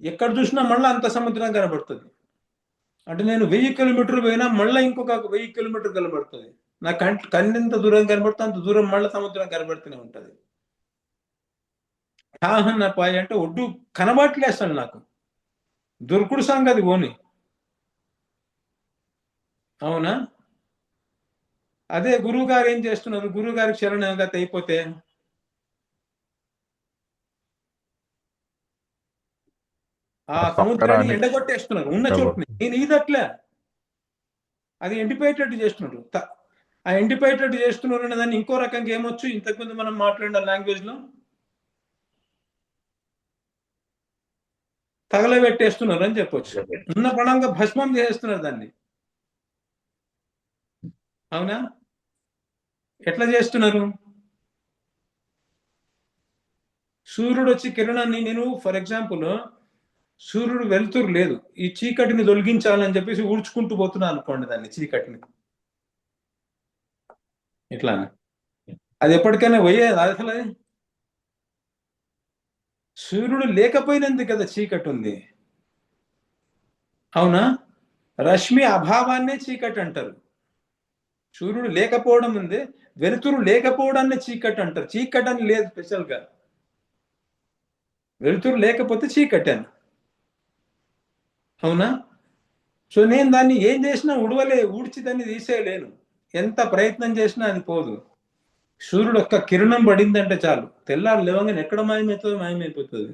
ఎక్కడ చూసినా మళ్ళీ అంత సముద్రం కనబడుతుంది. అంటే నేను 1000 కిలోమీటర్లు పోయినా మళ్ళీ ఇంకొక 1000 కిలోమీటర్ కనబడుతుంది. నా కన్నెంత దూరం కనబడుతుంది అంత దూరం మళ్ళీ సముద్రం కనబడుతూనే ఉంటది. నా పాయ అంటే ఒడ్డు కనబడట్లే అసలు నాకు. దొరుకుడు సంగతి పోని. అవునా? అదే గురువు గారు ఏం చేస్తున్నారు? గురువు గారికి శరణాగతి అయిపోతే ఆ సముద్రాన్ని ఎండగొట్టేస్తున్నారు ఉన్న చోటుని. నేను ఈదట్లే, అది ఎండిపోయేటట్టు చేస్తున్నారు. ఆ ఎండిపోయేటట్టు చేస్తున్నారు అనే దాన్ని ఇంకో రకంగా ఏమొచ్చు, ఇంతకుముందు మనం మాట్లాడిన లాంగ్వేజ్ లో తగలబెట్టేస్తున్నారు అని చెప్పొచ్చు. ఉన్న పణంగా భస్మం చేస్తున్నారు దాన్ని. అవునా? ఎట్లా చేస్తున్నారు? సూర్యుడు వచ్చి కిరణాన్ని, నేను ఫర్ ఎగ్జాంపుల్ సూర్యుడు వెలుతురు లేదు, ఈ చీకటిని తొలగించాలని చెప్పేసి ఊడ్చుకుంటూ పోతున్నా అనుకోండి దాన్ని, చీకటిని ఇట్లా. అది ఎప్పటికైనా పోయేది అసలు. సూర్యుడు లేకపోయినందుకు కదా చీకటి ఉంది. అవునా? రశ్మి అభావాన్నే చీకటి అంటారు. సూర్యుడు లేకపోవడం ఉంది, వెలుతురు లేకపోవడాన్ని చీకటి అంటారు. చీకటి అని లేదు స్పెషల్ గా, వెలుతురు లేకపోతే చీకటి అని. అవునా? సో నేను దాన్ని ఏం చేసినా ఊడ్చి దాన్ని తీసేయలేను. ఎంత ప్రయత్నం చేసినా అది పోదు. సూర్యుడు ఒక్క కిరణం పడిందంటే చాలు, తెల్లారు లేవగానే ఎక్కడ మాయమవుతుందో మాయమైపోతుంది.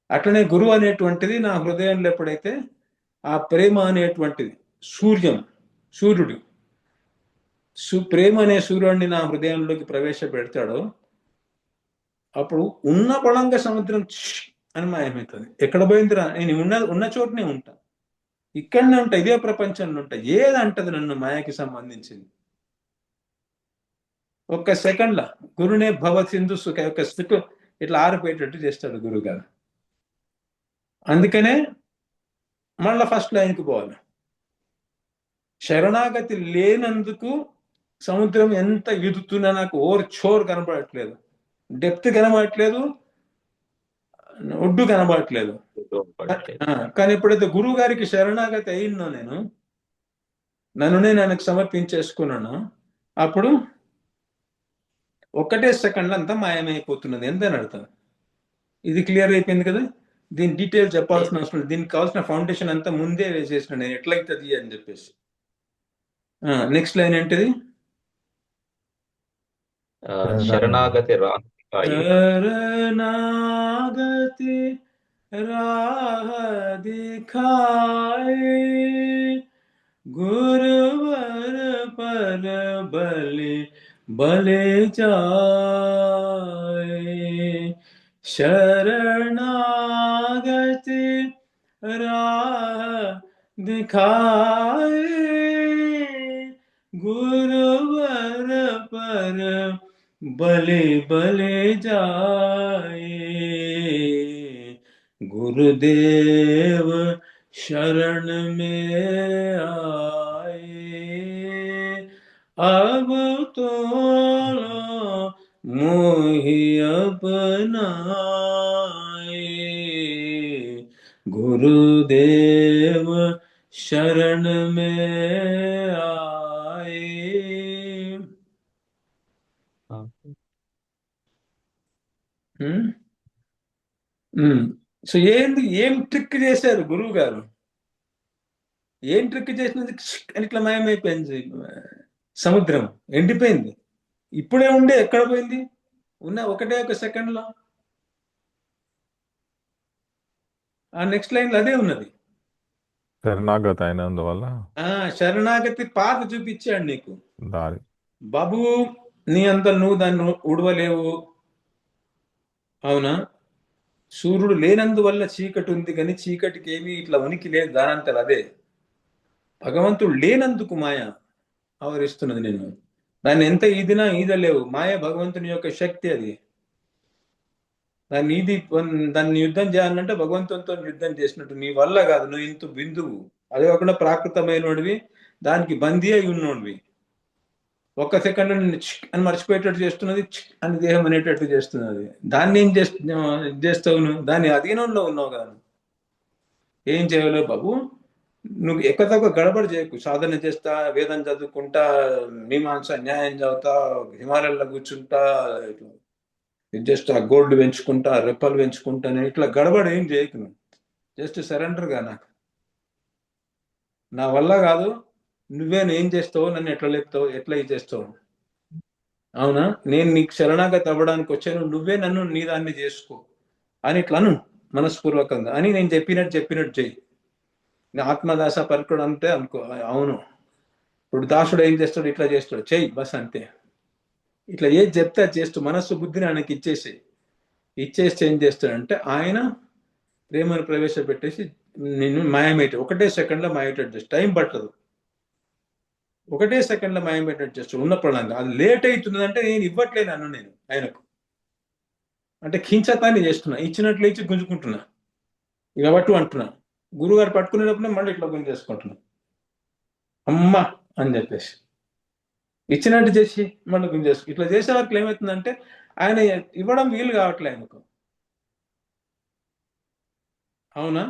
అట్లనే గురువు అనేటువంటిది నా హృదయంలో ఎప్పుడైతే ఆ ప్రేమ అనేటువంటిది సూర్యుడు ప్రేమ అనే సూర్యుడిని నా హృదయంలోకి ప్రవేశపెడతాడో, అప్పుడు ఉన్న బలంగా సముద్రం అని మాయమవుతుంది. ఎక్కడ పోయిందిరా? నేను ఉన్న చోటనే ఉంటా, ఇక్కడనే ఉంటా, ఇదే ప్రపంచంలో ఉంటా. ఏదంటది నన్ను మాయకి సంబంధించింది? ఒక్క సెకండ్ల గురునే భవ సింధు సుఖ, ఒక స్థితి ఇట్లా ఆరిపోయేటట్టు చేస్తాడు గురువు గారు. అందుకనే మళ్ళా ఫస్ట్ లైన్కి పోవాలి. శరణాగతి లేనందుకు సముద్రం ఎంత ఎదుగుతున్నా నాకు చోరు కనబడట్లేదు, డెప్త్ కనబడట్లేదు, ఒడ్డు కనబడట్లేదు. కానీ ఎప్పుడైతే గురువు గారికి శరణాగతి అయిందో, నేను ఆయనకు సమర్పించేసుకున్నాను, అప్పుడు ఒక్కటే సెకండ్ అంతా మాయమైపోతున్నది. ఎంతని అర్థం? ఇది క్లియర్ అయిపోయింది కదా? దీని డీటెయిల్ చెప్పాల్సిన అవసరం లేదు. దీనికి కావాల్సిన ఫౌండేషన్ అంతా ముందే వేసేసిన నేను, ఎట్లయితుంది అని చెప్పేసి. నెక్స్ట్ లైన్ ఏంటిది? శరణాగతి శరణాగతి రాహ దిఖాయే, గురువర పర బలి జాయే. శరణాగతి రాహ దిఖాయే, గురువర పర बले जाए. गुरुदेव शरण में आए, अब तो मोहि अपनाए. गुरुदेव शरण में आए. సో ఏం ట్రిక్ చేశారు గురువు గారు? ఏం ట్రిక్ చేసినది? అని ఇట్లా మాయమైపోయింది సముద్రం, ఎండిపోయింది. ఇప్పుడే ఉండే ఎక్కడ పోయింది? ఉన్న ఒకటే ఒక సెకండ్ లో. ఆ నెక్స్ట్ లైన్ లో అదే ఉన్నది. శరణాగతి అయినందువల్ల శరణాగతి పాత చూపించాడు నీకు దారి. బాబు, నీ అంత నువ్వు దాన్ని ఉడవలేవు. అవునా? సూర్యుడు లేనందువల్ల చీకటి ఉంది, కానీ చీకటికి ఏమీ ఇట్లా ఉనికి లేదు, దానంతరం అదే. భగవంతుడు లేనందుకు మాయ ఆవరిస్తున్నది నేను. దాన్ని ఎంత ఈదినా ఈదలేవు. మాయ భగవంతుని యొక్క శక్తి, అది దాన్ని యుద్ధం చేయాలంటే భగవంతునితో యుద్ధం చేసినట్టు, నీ వల్ల కాదు, నువ్వు ఇంత బిందువు. అదే కాకుండా ప్రాకృతమైనడివి, దానికి బందీ అయి ఉన్నోడివి. ఒక్క సెకండ్ అని మర్చిపోయేటట్టు చేస్తున్నది, అని దేహం అనేటట్టు చేస్తున్నది. దాన్ని ఏం చేస్తావు నువ్వు? దాని అధీనంలో ఉన్నావు కదా. ఏం చేయలేవు బాబు. నువ్వు ఎక్కతక్క గడబడి చేయకు. సాధన చేస్తా, వేదం చదువుకుంటా, మీమాంస న్యాయం చదువుతా, హిమాలయాల్లో కూర్చుంటా, జస్ట్ ఆ గోల్డ్ పెంచుకుంటా, రెప్పలు పెంచుకుంటా, ఇట్లా గడబడి ఏం చేయకు. నువ్వు జస్ట్ సరెండర్గా నాకు, నా వల్ల కాదు, నువ్వేం చేస్తావు, నన్ను ఎట్లా లేపుతావు, ఎట్లా ఇది చేస్తావు? అవునా, నేను నీకు శరణాగతి అవ్వడానికి వచ్చాను, నువ్వే నన్ను నీ దాన్ని చేసుకో అని ఇట్లా అను మనస్పూర్వకంగా. అని నేను చెప్పినట్టు చెయ్యి. ఆత్మదాస పరకుడు అంతే అనుకో. అవును, ఇప్పుడు దాసుడు ఏం చేస్తాడు, ఇట్లా చేస్తాడు, చెయ్యి బస్ అంతే. ఇట్లా ఏది చెప్తే అది చేస్తూ మనస్సు బుద్ధిని ఆయనకి ఇచ్చేస్తే ఏం చేస్తాడంటే ఆయన ప్రేమను ప్రవేశపెట్టేసి నేను మాయమేట ఒకటే సెకండ్లో మాయేటట్టు చేస్తాడు. టైం పట్టదు, ఒకటే సెకండ్లో మాయమేటట్టు చేస్తాడు. ఉన్న ప్రణంగా అది లేట్ అవుతుందంటే నేను ఇవ్వట్లేదు అన్ను నేను ఆయనకు, అంటే కించతాన్ని చేస్తున్నా, ఇచ్చినట్లు ఇచ్చి గుంజుకుంటున్నా, ఇక పట్టు అంటున్నా. గురుగారు పట్టుకునేటప్పుడు మళ్ళీ ఇట్లా గుంజేసుకుంటున్నా, అమ్మ అని చెప్పేసి ఇచ్చినట్టు చేసి మళ్ళీ గుంజేసుకు. ఇట్లా చేసే వరకు ఏమవుతుందంటే ఆయన ఇవ్వడం వీలు కావట్లే ఆయనకు. అవునా,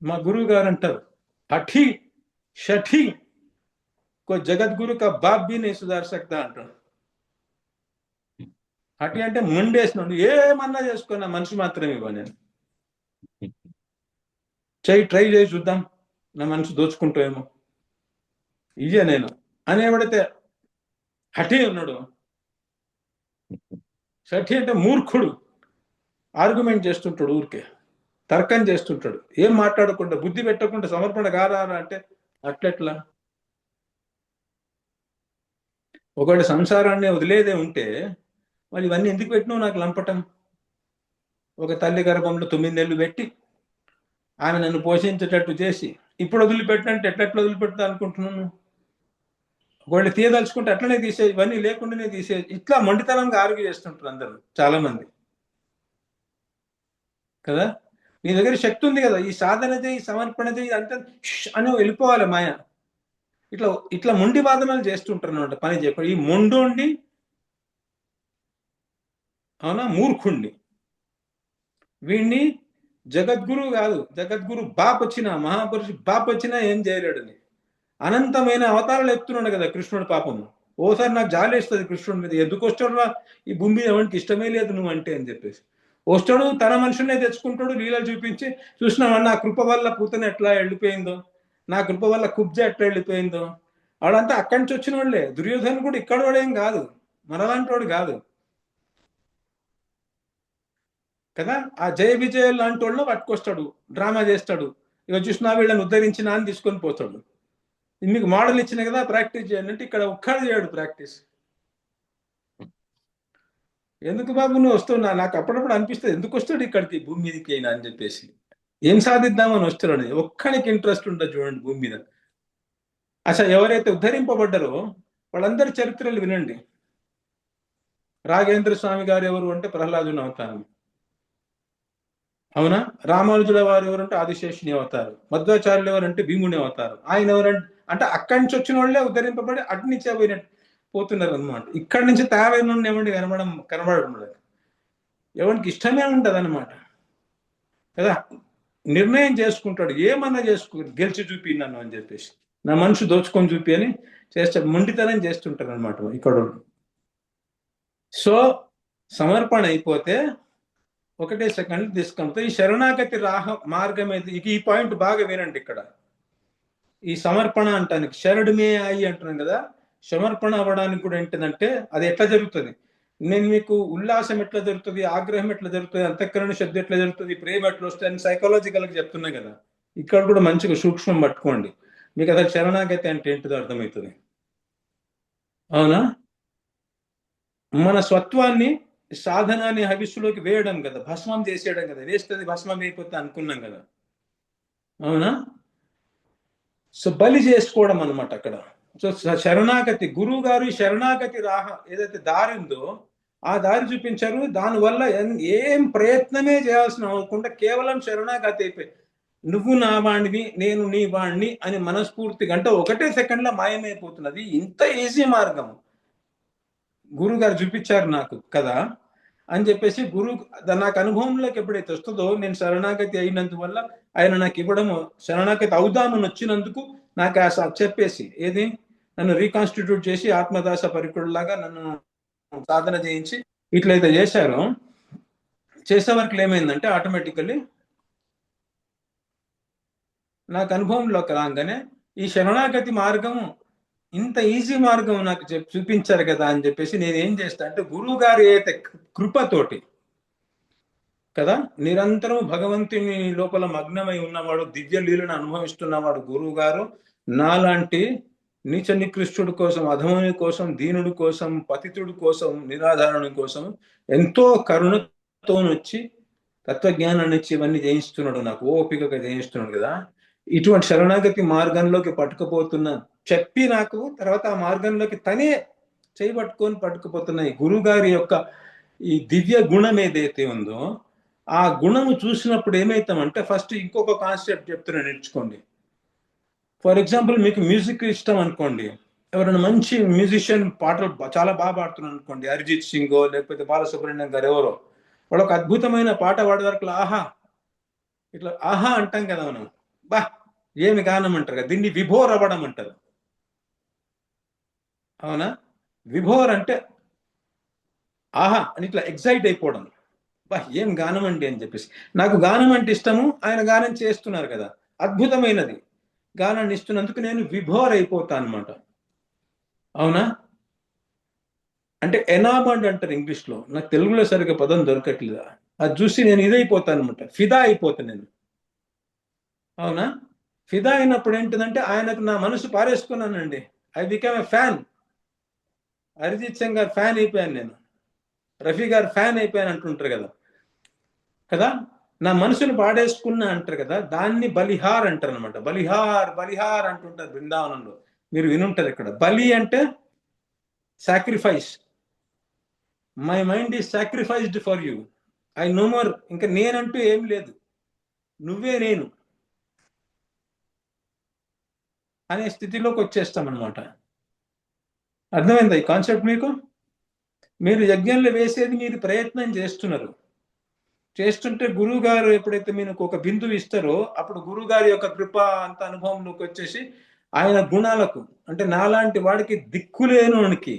మా గురువు గారు అంటారు, హఠీ షఠీ కో జగద్గురు కా బాప్ బి नहीं सुधार सकता అంటాడు. హఠి అంటే ముండేసినాడు, ఏమన్నా చేసుకున్నా మనిషి మాత్రమే ఇవ్వ. నేను ట్రై చేసి చూద్దాం, నా మనసు దోచుకుంటామేమో, ఇయ్యే నేను అనేవాడితే హఠి ఉన్నాడు. షఠి అంటే మూర్ఖుడు, ఆర్గ్యుమెంట్ చేస్తుంటాడు, ఊరికే తర్కం చేస్తుంటాడు, ఏం మాట్లాడకుండా బుద్ధి పెట్టకుండా సమర్పణ కారా అంటే అట్లెట్లా? ఒకవేళ సంసారాన్ని వదిలేదే ఉంటే మరి ఇవన్నీ ఎందుకు పెట్టినావు నాకు లంపటం? ఒక తల్లి గర్భంలో 9 నెలలు పెట్టి ఆమె నన్ను పోషించేటట్టు చేసి ఇప్పుడు వదిలిపెట్టినంటే ఎట్లా వదిలిపెడతా అనుకుంటున్నాను? ఒకవేళ తీయదలుచుకుంటే అట్లనే తీసే, ఇవన్నీ లేకుండానే తీసే. ఇట్లా మొండితనంగా ఆర్గ్యూ చేస్తుంటారు అందరూ, చాలా మంది కదా. నీ దగ్గర శక్తి ఉంది కదా, ఈ సాధన చేయి, సమర్పణ చేయి, ఇదంతా అని వెళ్ళిపోవాలి మాయ. ఇట్లా మొండి వాదనలు చేస్తుంటారు అన్నమాట, పని చేయకుండా. ఈ మొండోండి, అవునా, మూర్ఖుండి, వీడిని జగద్గురు కాదు, జగద్గురు బాప్ వచ్చినా, మహాపురుషు బాప్ వచ్చినా ఏం చేయలేడని అనంతమైన అవతారాలు ఎత్తున్నాడు కదా కృష్ణుడు. పాపం ఓసారి నాకు జాలేస్తుంది కృష్ణుడి మీద, ఎందుకు వస్తాడు ఈ భూమి మీద, ఎవరికి ఇష్టమే లేదు నువ్వు అంటే అని చెప్పేసి వస్తాడు. తన మనుషులనే తెచ్చుకుంటాడు, లీలలు చూపించి, చూసినావా నా కృప వల్ల పూతన ఎట్లా వెళ్ళిపోయిందో, నా కృప వల్ల కుబ్జ ఎట్లా వెళ్ళిపోయిందో. వాడంతా అక్కడి నుంచి వచ్చిన వాళ్ళే. దుర్యోధను కూడా ఇక్కడ వాడేం కాదు, మనలాంటి వాడు కాదు కదా. ఆ జయ విజయ్ లాంటి వాళ్ళని పట్టుకొస్తాడు, డ్రామా చేస్తాడు. ఇక చూసినా వీళ్ళని ఉద్ధరించినా అని తీసుకొని పోతాడు. మీకు మోడల్ ఇచ్చిన కదా ప్రాక్టీస్ చేయండి అంటే ఇక్కడ ఒక్కడు చేయడు ప్రాక్టీస్. ఎందుకు బాబు నువ్వు వస్తున్నా, నాకు అప్పుడప్పుడు అనిపిస్తుంది ఎందుకు వస్తాడు ఇక్కడికి భూమి మీదకి అయినా అని చెప్పేసి, ఏం సాధిద్దామని వస్తున్నాడు. ఒక్కడికి ఇంట్రెస్ట్ ఉంటుంది చూడండి భూమి మీద. అసలు ఎవరైతే ఉద్ధరింపబడ్డారో వాళ్ళందరి చరిత్రలు వినండి. రాఘవేంద్ర స్వామి గారు ఎవరు అంటే ప్రహ్లాదుని అవతారం, అవునా. రామానుజుల వారు ఎవరంటే ఆదిశేషుని అవతారం. మధ్వాచార్యులు ఎవరంటే భీముని అవతారం. ఆయన ఎవరంటే అంటే అక్కడి నుంచి వచ్చిన వాళ్ళే ఉద్ధరింపబడి అటు నుంచే పోతున్నారు అనమాట. ఇక్కడి నుంచి తయారైన ఏమండి కనబడడం లేదు, ఎవరికి ఇష్టమే ఉంటుంది అనమాట కదా. నిర్ణయం చేసుకుంటాడు, ఏమన్నా గెలిచి చూపి నన్ను అని చెప్పేసి, నా మనసు దోచుకొని చూపి అని చేస్తాడు, మొండితనం చేస్తుంటారు అనమాట ఇక్కడ. సో సమర్పణ అయిపోతే ఒకటే సెకండ్ తీసుకుంటే ఈ శరణాగతి మార్గం అయితే, ఈ పాయింట్ బాగా వినండి. ఇక్కడ ఈ సమర్పణ అంటానికి శరణుమే అయ్యి అంటున్నాం కదా, సమర్పణ అవ్వడానికి కూడా ఏంటిదంటే అది ఎట్లా జరుగుతుంది. నేను మీకు ఉల్లాసం ఎట్లా జరుగుతుంది, ఆగ్రహం ఎట్లా జరుగుతుంది, అంతఃకరణ శబ్దం ఎట్లా జరుగుతుంది, ప్రేమ ఎట్లా వస్తుంది అని సైకాలజికల్గా చెప్తున్నా కదా. ఇక్కడ కూడా మంచిగా సూక్ష్మం పట్టుకోండి, మీకు అసలు శరణాగతి అంటే ఏంటిదో అర్థమవుతుంది. అవునా, మన స్వత్వాన్ని సాధనాన్ని హవిస్సులోకి వేయడం కదా, భస్మం చేసేయడం కదా. వేస్తుంది భస్మం అయిపోతే అనుకున్నాం కదా, అవునా. సో బలి చేసుకోవడం అనమాట అక్కడ. సో శరణాగతి, గురువు గారు శరణాగతి ఏదైతే దారి ఉందో ఆ దారి చూపించారు. దానివల్ల ఏం ప్రయత్నమే చేయాల్సిన అవ్వకుండా కేవలం శరణాగతి అయిపోయి, నువ్వు నా వాణ్ణివి, నేను నీ వాణ్ణి అని మనస్ఫూర్తిగా, అంటే ఒకటే సెకండ్ లో మాయమైపోతున్నది. ఇంత ఈజీ మార్గం గురువు గారు చూపించారు నాకు కదా అని చెప్పేసి నాకు అనుభవంలోకి ఎప్పుడైతే వస్తుందో, నేను శరణాగతి అయినందువల్ల ఆయన నాకు ఇవ్వడము, శరణాగతి అవుదామని వచ్చినందుకు నాకు చెప్పేసి ఏది నన్ను రీకాన్స్టిట్యూట్ చేసి ఆత్మదాస పరికుడులాగా నన్ను సాధన చేయించి ఇట్లయితే చేశారో, చేసే వరకు ఏమైందంటే ఆటోమేటికల్లీ నాకు అనుభవంలోకి రాగానే ఈ శరణాగతి మార్గం ఇంత ఈజీ మార్గం నాకు చూపించారు కదా అని చెప్పేసి నేను ఏం చేస్తా అంటే, గురువు గారి అయితే కృపతోటి కదా, నిరంతరం భగవంతుని లోపల మగ్నమై ఉన్నవాడు, దివ్య లీలను అనుభవిస్తున్నవాడు గురువు గారు నాలాంటి నీచ నికృష్టుడి కోసం, అధముని కోసం, దీనుడి కోసం, పతితుడి కోసం, నిరాధారుని కోసం ఎంతో కరుణతో వచ్చి తత్వజ్ఞానాన్ని ఇచ్చి ఇవన్నీ చేయిస్తున్నాడు, నాకు ఓపికగా చేయిస్తున్నాడు కదా. ఇటువంటి శరణాగతి మార్గంలోకి పట్టుకుపోతున్న చెప్పి నాకు తర్వాత ఆ మార్గంలోకి తనే చేయబట్టుకొని పట్టుకుపోతున్న ఈ గురువు గారి యొక్క ఈ దివ్య గుణం ఏదైతే ఉందో, ఆ గుణము చూసినప్పుడు ఏమైతామంటే, ఫస్ట్ ఇంకొక కాన్సెప్ట్ చెప్తున్నా, నేర్చుకోండి. ఫర్ ఎగ్జాంపుల్, మీకు మ్యూజిక్ ఇష్టం అనుకోండి, ఎవరైనా మంచి మ్యూజిషియన్ పాటలు చాలా బాగా పాడుతున్నారు అనుకోండి, అరిజిత్ సింగ్ లేకపోతే బాలసుబ్రహ్మణ్యం గారు ఎవరో, వాళ్ళు ఒక అద్భుతమైన పాట పాడేదానికి ఆహా ఇట్లా ఆహా అంటాం కదా మనం, బా ఏమి గానం అంటారు కదా, దీన్ని విభోర్ అవ్వడం అంటారు. అవునా? విభోర్ అంటే ఆహా అని ఇట్లా ఎక్సైట్ అయిపోవడం, బా ఏం గానం అండి అని చెప్పేసి. నాకు గానం అంటే ఇష్టము, ఆయన గానం చేస్తున్నారు కదా, అద్భుతమైనది గానాన్ని ఇస్తున్నందుకు నేను విభోర్ అయిపోతా అనమాట. అవునా? అంటే ఎనామర్డ్ అంటారు ఇంగ్లీష్లో, నాకు తెలుగులో సరిగ్గా పదం దొరకట్లేదు. అది చూసి నేను ఇదైపోతాను అనమాట, ఫిదా అయిపోతాను నేను. అవునా? ఫిదా అయినప్పుడు ఏంటిదంటే, ఆయనకు నా మనసు పారేసుకున్నానండి. I become a fan. Arijit Singh గారు ఫ్యాన్ అయిపోయాను నేను, రఫీ గారు ఫ్యాన్ అయిపోయాను అంటుంటారు కదా కదా, నా మనసును పాడేసుకున్నా అంటారు కదా, దాన్ని బలిహార్ అంటారు అనమాట. బలిహార్ బలిహార్ అంటుంటారు బృందావనంలో, మీరు వినుంటారు. ఇక్కడ బలి అంటే sacrifice. My mind is sacrificed for you, I know more. ఇంకా నేనంటూ ఏం లేదు, నువ్వే నేను అనే స్థితిలోకి వచ్చేస్తామన్నమాట. అర్థమైందా ఈ కాన్సెప్ట్ మీకు? మీరు యజ్ఞంలో వేసేది మీరు ప్రయత్నం చేస్తుంటే గురువు గారు ఎప్పుడైతే మీకు ఒక బిందువు ఇస్తారో, అప్పుడు గురువు గారి యొక్క కృప అంత అనుభవంలోకి వచ్చేసి ఆయన గుణాలకు, అంటే నాలాంటి వాడికి దిక్కులేనునికి,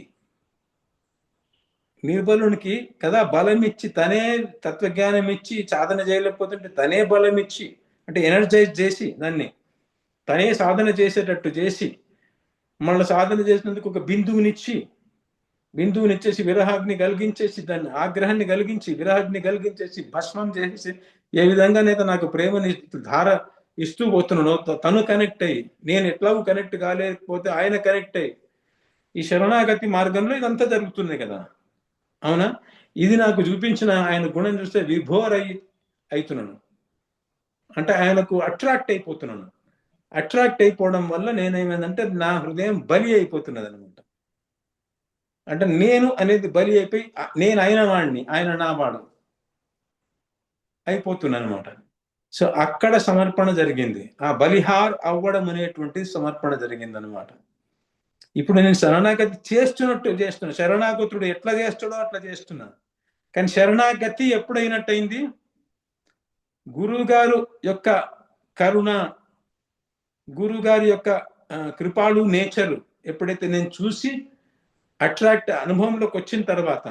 నిర్బలునికి కదా బలం ఇచ్చి, తనే తత్వజ్ఞానం ఇచ్చి, సాధన చేయలేకపోతుంటే తనే బలం ఇచ్చి, అంటే ఎనర్జైజ్ చేసి దాన్ని తనే సాధన చేసేటట్టు చేసి, మళ్ళీ సాధన చేసినందుకు ఒక బిందువునిచ్చేసి విరహాగ్ని కలిగించేసి, దాన్ని ఆగ్రహాన్ని కలిగించి విరహాగ్ని కలిగించేసి భస్మం చేసి, ఏ విధంగానైతే నాకు ప్రేమని ధార ఇస్తూ పోతున్నాడో, తను కనెక్ట్ అయ్యి, నేను ఎట్లాగూ కనెక్ట్ కాలేకపోతే ఆయన కనెక్ట్ అయ్యి, ఈ శరణాగతి మార్గంలో ఇదంతా జరుగుతుంది కదా. అవునా? ఇది నాకు చూపించిన ఆయన గుణం చూస్తే విభోర్ అవుతున్నాను, అంటే ఆయనకు అట్రాక్ట్ అయిపోతున్నాను. అట్రాక్ట్ అయిపోవడం వల్ల నేనేమైందంటే, నా హృదయం బలి అయిపోతున్నది అనమాట. అంటే నేను అనేది బలి అయిపోయి, నేను అయిన వాడిని, ఆయన నా వాడు అయిపోతున్నాను అనమాట. సో అక్కడ సమర్పణ జరిగింది, ఆ బలిహార్ అవ్వడం అనేటువంటి సమర్పణ జరిగింది అనమాట. ఇప్పుడు నేను శరణాగతి చేస్తున్నా, శరణాగతుడు ఎట్లా చేస్తాడో అట్లా చేస్తున్నా. కానీ శరణాగతి ఎప్పుడైనట్టయింది? గురువు గారు యొక్క కరుణ, గురువు గారి యొక్క కృపాళు నేచరు ఎప్పుడైతే నేను చూసి అనుభవంలోకి వచ్చిన తర్వాత,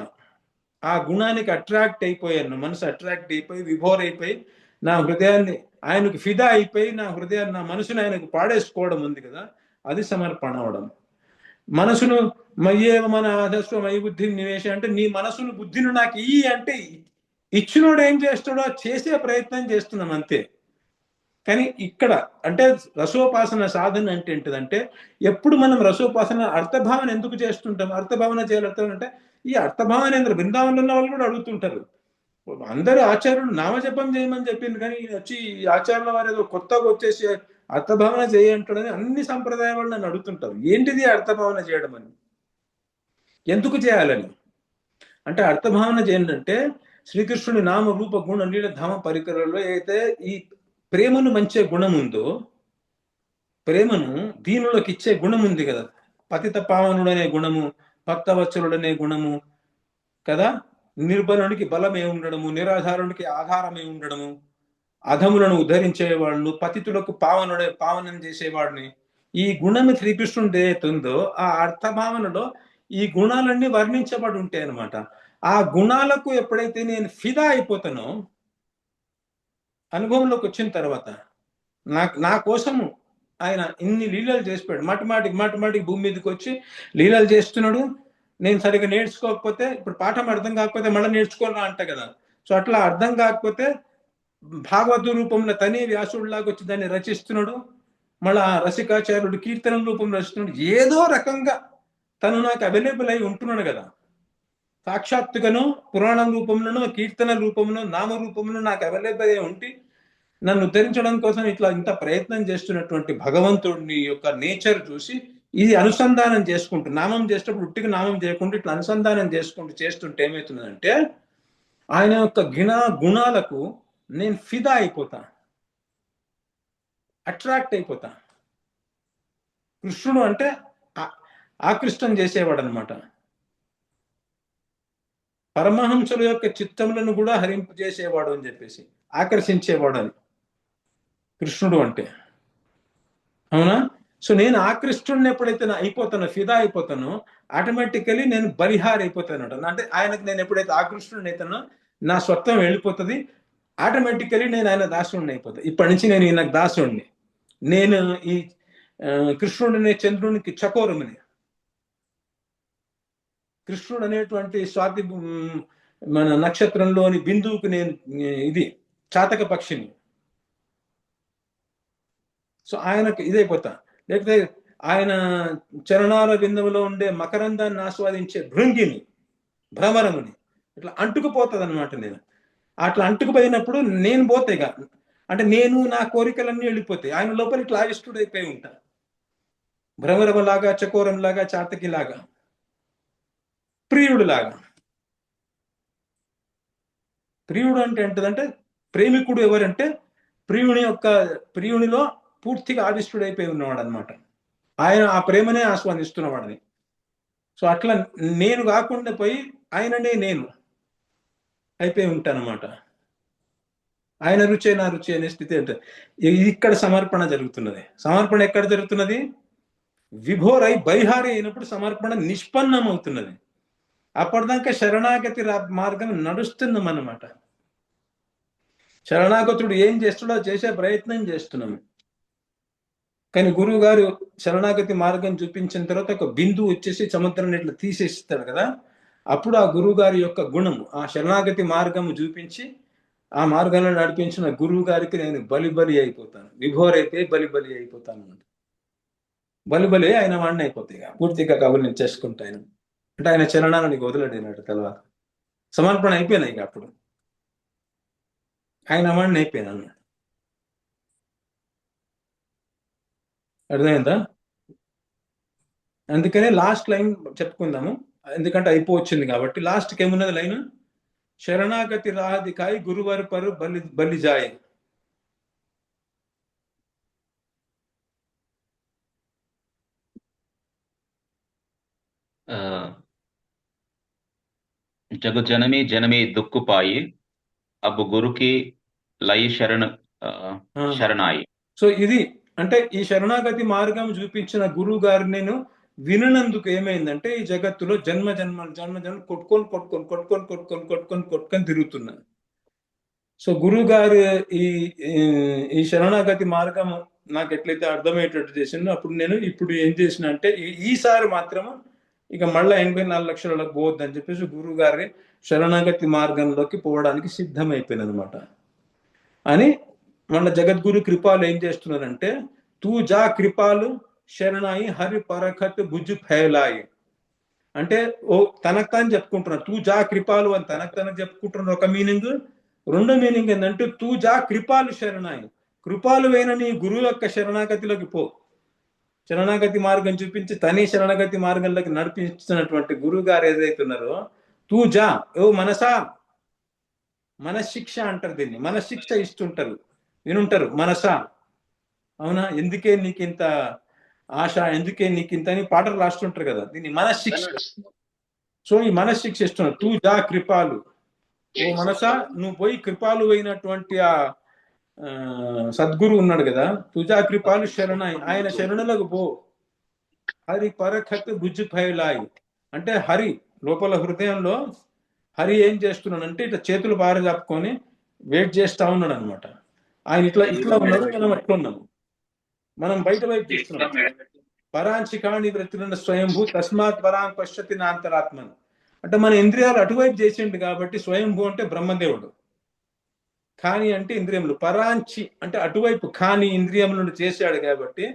ఆ గుణానికి అట్రాక్ట్ అయిపోయాను, మనసు అట్రాక్ట్ అయిపోయి విభోర్ అయిపోయి, నా హృదయాన్ని ఆయనకు ఫిదా అయిపోయి, నా హృదయాన్ని, నా మనసుని ఆయనకు పాడేసుకోవడం ఉంది కదా, అది సమర్పణ అవడం. మనసును మయ్యేవ మన ఆదస్వ మై బుద్ధి నివేశ అంటే, నీ మనసును బుద్ధిని నాకు ఇయ్యి అంటే, ఇచ్చినోడు ఏం చేస్తాడో చేసే ప్రయత్నం చేస్తున్నాం అంతే. కానీ ఇక్కడ అంటే రసోపాసన సాధన అంటే ఏంటిదంటే, ఎప్పుడు మనం రసోపాసన అర్థభావన ఎందుకు చేస్తుంటాం? అర్థభావన చేయాలంటే, ఈ అర్థభావన బృందావనంలో ఉన్న వాళ్ళు కూడా అడుగుతుంటారు. అందరూ ఆచార్యులు నామజపం చేయమని చెప్పింది, కానీ వచ్చి ఆచార్యుల వారు ఏదో కొత్తగా వచ్చేసి అర్థభావన చేయంటాడని అన్ని సంప్రదాయ వాళ్ళు నన్ను అడుగుతుంటారు, ఏంటిది అర్థభావన చేయడం అని, ఎందుకు చేయాలని. అంటే అర్థభావన ఏంటంటే శ్రీకృష్ణుడి నామ రూప గుణ నీల ధామ పరికరాల్లో అయితే ఈ ప్రేమను మంచే గుణం ఉందో, ప్రేమను దీనులకు ఇచ్చే గుణం ఉంది కదా, పతిత పావనుడనే గుణము, భక్తవత్సలుడనే గుణము కదా, నిర్బలునికి బలమే ఉండడము, నిరాధారునికి ఆధారమే ఉండడము, అధములను ఉద్ధరించేవాళ్ళు, పతితులకు పావనం చేసేవాడిని, ఈ గుణం శ్రీకృష్ణుడు ఏతుందో ఆ అర్థభావనలో ఈ గుణాలన్నీ వర్ణించబడి ఉంటాయి అన్నమాట. ఆ గుణాలకు ఎప్పుడైతే నేను ఫిదా అయిపోతానో, అనుభవంలోకి వచ్చిన తర్వాత నా కోసము ఆయన ఇన్ని లీలలు చేసిపోయాడు. మాటిమాటికి భూమి మీదకి వచ్చి లీలలు చేస్తున్నాడు. నేను సరిగ్గా నేర్చుకోకపోతే, ఇప్పుడు పాఠం అర్థం కాకపోతే మళ్ళీ నేర్చుకోవాలా అంట కదా. సో అట్లా అర్థం కాకపోతే భాగవత రూపంలో తనే వ్యాసుడిలాగా వచ్చి దాన్ని రచిస్తున్నాడు. మళ్ళా రసికాచార్యుడు కీర్తన రూపంలో రచిస్తున్నాడు. ఏదో రకంగా తను నాకు అవైలబుల్ అయి ఉంటున్నాడు కదా. సాక్షాత్తుగాను పురాణం రూపంలోనూ, కీర్తన రూపంలో, నామ రూపంలో నాకు అవైలబుల్ అయి ఉండి నన్ను ఉద్ధరించడం కోసం ఇట్లా ఇంత ప్రయత్నం చేస్తున్నటువంటి భగవంతుడిని యొక్క నేచర్ చూసి ఇది అనుసంధానం చేసుకుంటూ, నామం చేసేటప్పుడు ఉట్టిగా నామం చేయకుండా ఇట్లా అనుసంధానం చేస్తుంటే ఏమవుతుందంటే ఆయన యొక్క గుణాలకు నేను ఫిదా అయిపోతా, అట్రాక్ట్ అయిపోతా. కృష్ణుడు అంటే ఆకృష్టం చేసేవాడు అనమాట. పరమహంసుల యొక్క చిత్తములను కూడా హరింపు చేసేవాడు అని చెప్పేసి, ఆకర్షించేవాడు అని కృష్ణుడు అంటే. అవునా? సో నేను ఆకృష్టుడిని ఎప్పుడైతే అయిపోతానో, ఫిదా అయిపోతానో, ఆటోమేటికలీ నేను బలిహార్ అయిపోతాను. అంటే ఆయనకు నేను ఎప్పుడైతే ఆకృష్టుడిని అయితానో నా స్వత్వం వెళ్ళిపోతుంది. ఆటోమేటికలీ నేను ఆయన దాసుడిని అయిపోతాను. ఇప్పటి నుంచి నేను ఈయనకు దాసుడిని. నేను ఈ కృష్ణుడిని, చంద్రునికి చకోరముని. కృష్ణుడు అనేటువంటి స్వాతి మన నక్షత్రంలోని బిందువుకు నేను ఇది చాతక పక్షిని. సో ఆయనకు ఇదైపోతా. లేకపోతే ఆయన చరణాల బిందువులో ఉండే మకరందాన్ని ఆస్వాదించే భృంగిని, భ్రమరముని. ఇట్లా అంటుకుపోతుంది అనమాట. నేను అట్లా అంటుకుపోయినప్పుడు నేను పోతేగా, అంటే నేను నా కోరికలన్నీ వెళ్ళిపోతాయి. ఆయన లోపల ఇట్లా ఆవిష్టుడైపోయి ఉంటా. భ్రమరములాగా, చకోరంలాగా, చాతకిలాగా, ప్రియుడులాగా. ప్రియుడు అంటే ఏంటంటే ప్రేమికుడు ఎవరంటే ప్రియునిలో పూర్తిగా ఆవిష్టుడైపోయి ఉన్నవాడు అనమాట. ఆయన ఆ ప్రేమనే ఆస్వాదిస్తున్నవాడని. సో అట్లా నేను కాకుండా పోయి ఆయననే నేను అయిపోయి ఉంటానమాట. ఆయన రుచే నా రుచి అనే స్థితి అంటే ఇక్కడ సమర్పణ జరుగుతున్నది. సమర్పణ ఎక్కడ జరుగుతున్నది? విభోరై బలిహారి అయినప్పుడు సమర్పణ నిష్పన్నం అవుతున్నది. అప్పటిదాకా శరణాగతి మార్గం నడుస్తున్నాం అన్నమాట. శరణాగతుడు ఏం చేస్తాడో చేసే ప్రయత్నం చేస్తున్నాము. కానీ గురువు గారు శరణాగతి మార్గం చూపించిన తర్వాత ఒక బిందువు వచ్చేసి సముద్రాన్ని ఇట్లా తీసేస్తాడు కదా. అప్పుడు ఆ గురువు గారి యొక్క గుణము, ఆ శరణాగతి మార్గము చూపించి ఆ మార్గంలో నడిపించిన గురువు గారికి నేను బలి అయిపోతాను. విభోరైతే బలి అయిపోతాను. బలి ఆయన వాడిని అయిపోతాయి, పూర్తిగా కబుర్ని చేసుకుంటా. ఆయన అంటే ఆయన చరణాలను వదిలేడినాడు. తర్వాత సమర్పణ అయిపోయినాయి. అప్పుడు ఆయన వాడిని అయిపోయినాను. అర్థమైందా? అందుకనే లాస్ట్ లైన్ చెప్పుకుందాము, ఎందుకంటే అయిపోవచ్చింది కాబట్టి. లాస్ట్కి ఏమున్నది లైన్? శరణాగతి రాధికాయి గురువారు పరు బలి జాయ్. జగు జనమి దుక్కు పాయి అబ్బు గురుకి లై శరణాయి. సో ఇది అంటే ఈ శరణాగతి మార్గం చూపించిన గురువు గారు నేను వినందుకు ఏమైందంటే ఈ జగత్తులో జన్మ కొట్టుకొని తిరుగుతున్నాను. సో గురువు గారు ఈ శరణాగతి మార్గం నాకు ఎట్లయితే అర్థమయ్యేటట్టు చేసిందో అప్పుడు నేను ఇప్పుడు ఏం చేసిన అంటే ఈసారి మాత్రము ఇక మళ్ళీ 84 లక్షలకు పోవద్దని చెప్పేసి గురువు గారి శరణాగతి మార్గంలోకి పోవడానికి సిద్ధమైపోయింది అనమాట. అని మన జగద్గురు కృపాలు ఏం చేస్తున్నారంటే తూ జా కృపాలు శరణాయి హరి పరఖత్ భుజు ఫైలాయి అంటే తనకు తాను చెప్పుకుంటున్నారు. తూ జా కృపాలు అని తనకు చెప్పుకుంటున్నారు ఒక మీనింగ్. రెండో మీనింగ్ ఏంటంటే తూ జా కృపాలు శరణాయి, కృపాలు అయిన నీ గురువు యొక్క శరణాగతిలోకి పో. శరణాగతి మార్గం చూపించి తనే శరణాగతి మార్గంలోకి నడిపించినటువంటి గురువు గారు ఏదైతే ఉన్నారో తూ జా, ఓ మనసా, మనశిక్ష అంటారు దీన్ని, మనశిక్ష ఇస్తుంటారు, వినుంటారు మనసా. అవునా, ఎందుకే నీకింత ఆశ, ఎందుకే నీకింత అని పాటలు రాస్తుంటారు కదా, దీన్ని మనశిక్ష. సో ఈ మనశిక్ష ఇస్తున్నారు. తూ జా కృపాలు, ఓ మనసా నువ్వు పోయి కృపాలు అయినటువంటి ఆ సద్గురు ఉన్నాడు కదా, తుజా కృపాలు శరణాయి, ఆయన శరణులకు పో. హరి పరఖత్ భుజ్ ఫైలాయి, అంటే హరి లోపల హృదయంలో హరి ఏం చేస్తున్నాడు అంటే ఇట్లా చేతులు బార చాపుకొని వెయిట్ చేస్తా ఉన్నాడు అనమాట. ఆయన ఇట్లా ఇట్లా ఉన్నాడు, మనం అట్లా ఉన్నాము, మనం బయట వైపు చూస్తున్నాం. పరాంచికాణి వృత్తిన స్వయంభూ తస్మాత్ పరాం పశ్యతి నాంతరాత్మన్, అంటే మన ఇంద్రియాలు అటువైపు చేసిండు కాబట్టి స్వయంభూ అంటే బ్రహ్మదేవుడు, ఖాని అంటే ఇంద్రియములు, పరాంచి అంటే అటువైపు, ఖాని ఇంద్రియములను చేశాడు కాబట్టి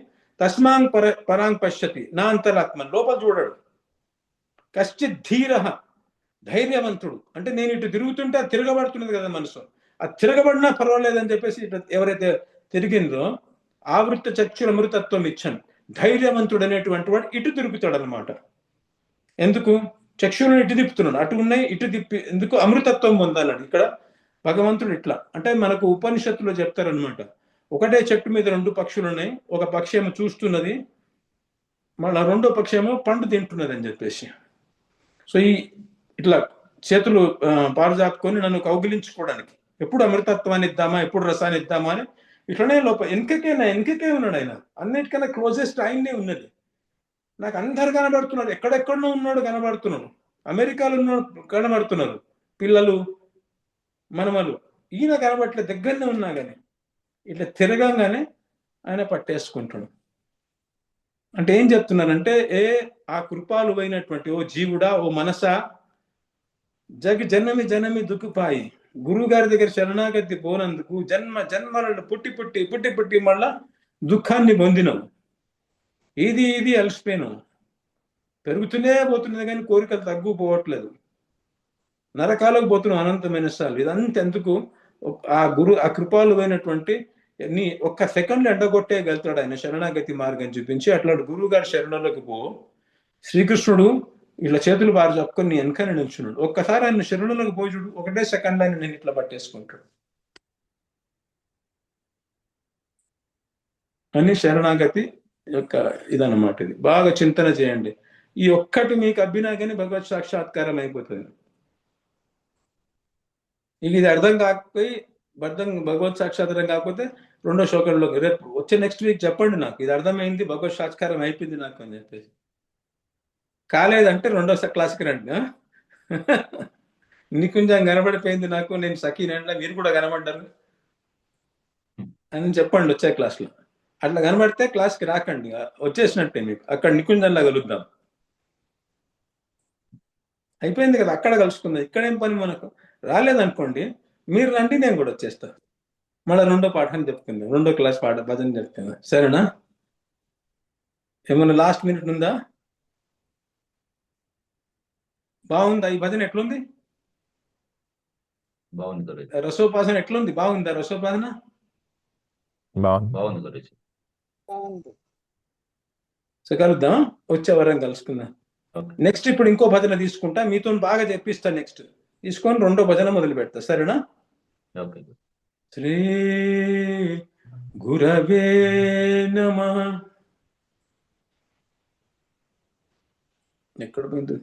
తస్మాంగ్ పరాంగ్ పశ్యతి నా అంతరాత్మన్, లోపల చూడడు. కశ్చిత్ ధీర, ధైర్యవంతుడు, అంటే నేను ఇటు తిరుగుతుంటే అది తిరగబడుతున్నది కదా మనసు, అది తిరగబడినా పర్వాలేదని చెప్పేసి ఇటు ఎవరైతే తిరిగిందో ఆవృత్త చక్షుల అమృతత్వం ఇచ్చాను, ధైర్యవంతుడు అనేటువంటి వాడు ఇటు తిరుగుతాడు అనమాట. ఎందుకు? చక్షులను ఇటు తిప్పుతున్నాడు, అటు ఉన్నాయి ఇటు తిప్పి, ఎందుకు? అమృతత్వం పొందాలని. ఇక్కడ భగవంతుడు ఇట్లా అంటే మనకు ఉపనిషత్తులో చెప్తారనమాట, ఒకటే చెట్టు మీద రెండు పక్షులు ఉన్నాయి, ఒక పక్షి ఏమో చూస్తున్నది, మళ్ళీ రెండో పక్షి ఏమో పండు తింటున్నది అని చెప్పేసి. సో ఈ ఇట్లా చేతులు పారజాపుకొని నన్ను కౌగిలించుకోవడానికి, ఎప్పుడు అమృతత్వాన్ని ఇద్దామా, ఎప్పుడు రసాన్ని ఇద్దామా అని ఇట్లనే లోపల వెనకకే ఉన్నాడు ఆయన, అన్నిటికన్నా క్లోజెస్ట్ ఆయన్నే ఉన్నది. నాకు అందరు కనబడుతున్నారు, ఎక్కడెక్కడో ఉన్నాడు కనబడుతున్నాడు, అమెరికాలో ఉన్నాడు కనబడుతున్నారు, పిల్లలు మనమలు, ఈయన కనబట్లే, దగ్గరనే ఉన్నా కానీ ఇట్లా తిరగంగానే ఆయన పట్టేసుకుంటాడు. అంటే ఏం చెప్తున్నానంటే, ఆ కృపాలు అయినటువంటి ఓ జీవుడా, ఓ మనసా, జగ జనమి జనమి దుఃఖపాయి, గురువు గారి దగ్గర శరణాగతి పోనందుకు జన్మ జన్మలను పుట్టి పుట్టి పుట్టి పుట్టి మళ్ళా దుఃఖాన్ని పొందినవు, ఇది అలసిపోయినావు, పెరుగుతూనే పోతున్నది కానీ కోరికలు తగ్గుపోవట్లేదు, నరకాలకు పోతున్నావు అనంతమైన సార్లు. ఇదంతా ఎందుకు? ఆ కృపాలు అయినటువంటి నీ ఒక్క సెకండ్లో ఎండగొట్టేయగలుగుతాడు ఆయన శరణాగతి మార్గం చూపించి. అట్లాంటి గురువు గారి శరణులకు పో. శ్రీకృష్ణుడు ఇట్లా చేతులు బాగా చెప్పుకొని నీ వెనకనే నిల్చున్నాడు, ఒక్కసారి ఆయన శరణులకు పోయి చూడు, ఒకటే సెకండ్ ఆయన నేను ఇట్లా పట్టేసుకుంటాడు అని. శరణాగతి యొక్క ఇదన్నమాట. ఇది బాగా చింతన చేయండి. ఈ ఒక్కటి మీకు అబ్బినా కానీ భగవత్ సాక్షాత్కారం అయిపోతుంది. ఇది అర్థం కాకపోయి భగవత్ సాక్షాత్కారం కాకపోతే రెండో శ్లోకంలో రేపు వచ్చే నెక్స్ట్ వీక్ చెప్పండి నాకు ఇది అర్థమైంది, భగవత్ సాక్షాత్కారం అయిపోయింది నాకు అని చెప్పేసి. కాలేదంటే రెండో క్లాస్కి రండి. నికుంజం కనబడిపోయింది నాకు, నేను సఖీనండి, మీరు కూడా కనబడ్డారు అని చెప్పండి వచ్చే క్లాస్లో. అట్లా కనబడితే క్లాస్కి రాకండి, వచ్చేసినట్టే మీకు, అక్కడ నికుంజంలా కలుద్దాం. అయిపోయింది కదా, అక్కడ కలుసుకుందాం, ఇక్కడేం పని మనకు. రాలేదనుకోండి మీరు రండి, నేను కూడా వచ్చేస్తా, మళ్ళీ రెండో పాఠాన్ని చెప్పుకుందాం, రెండో క్లాస్ భజన చెప్తాను, సరేనా? ఏమన్నా లాస్ట్ మినిట్ ఉందా? బాగుందా ఈ భజన? ఎట్లుంది? బాగుంది. రసోపాసన ఎట్లుంది? బాగుందా రసోపాసన? బాగుంది. సో కలుద్దాం, వచ్చే వారం కలుసుకుందాం. నెక్స్ట్ ఇప్పుడు ఇంకో భజన తీసుకుంటా, మీతో బాగా చెప్పిస్తా, నెక్స్ట్ తీసుకొని రెండో భజన మొదలు పెడతా, సరేనా? శ్రీ గురవే నమః. ఎక్కడ పోయింది?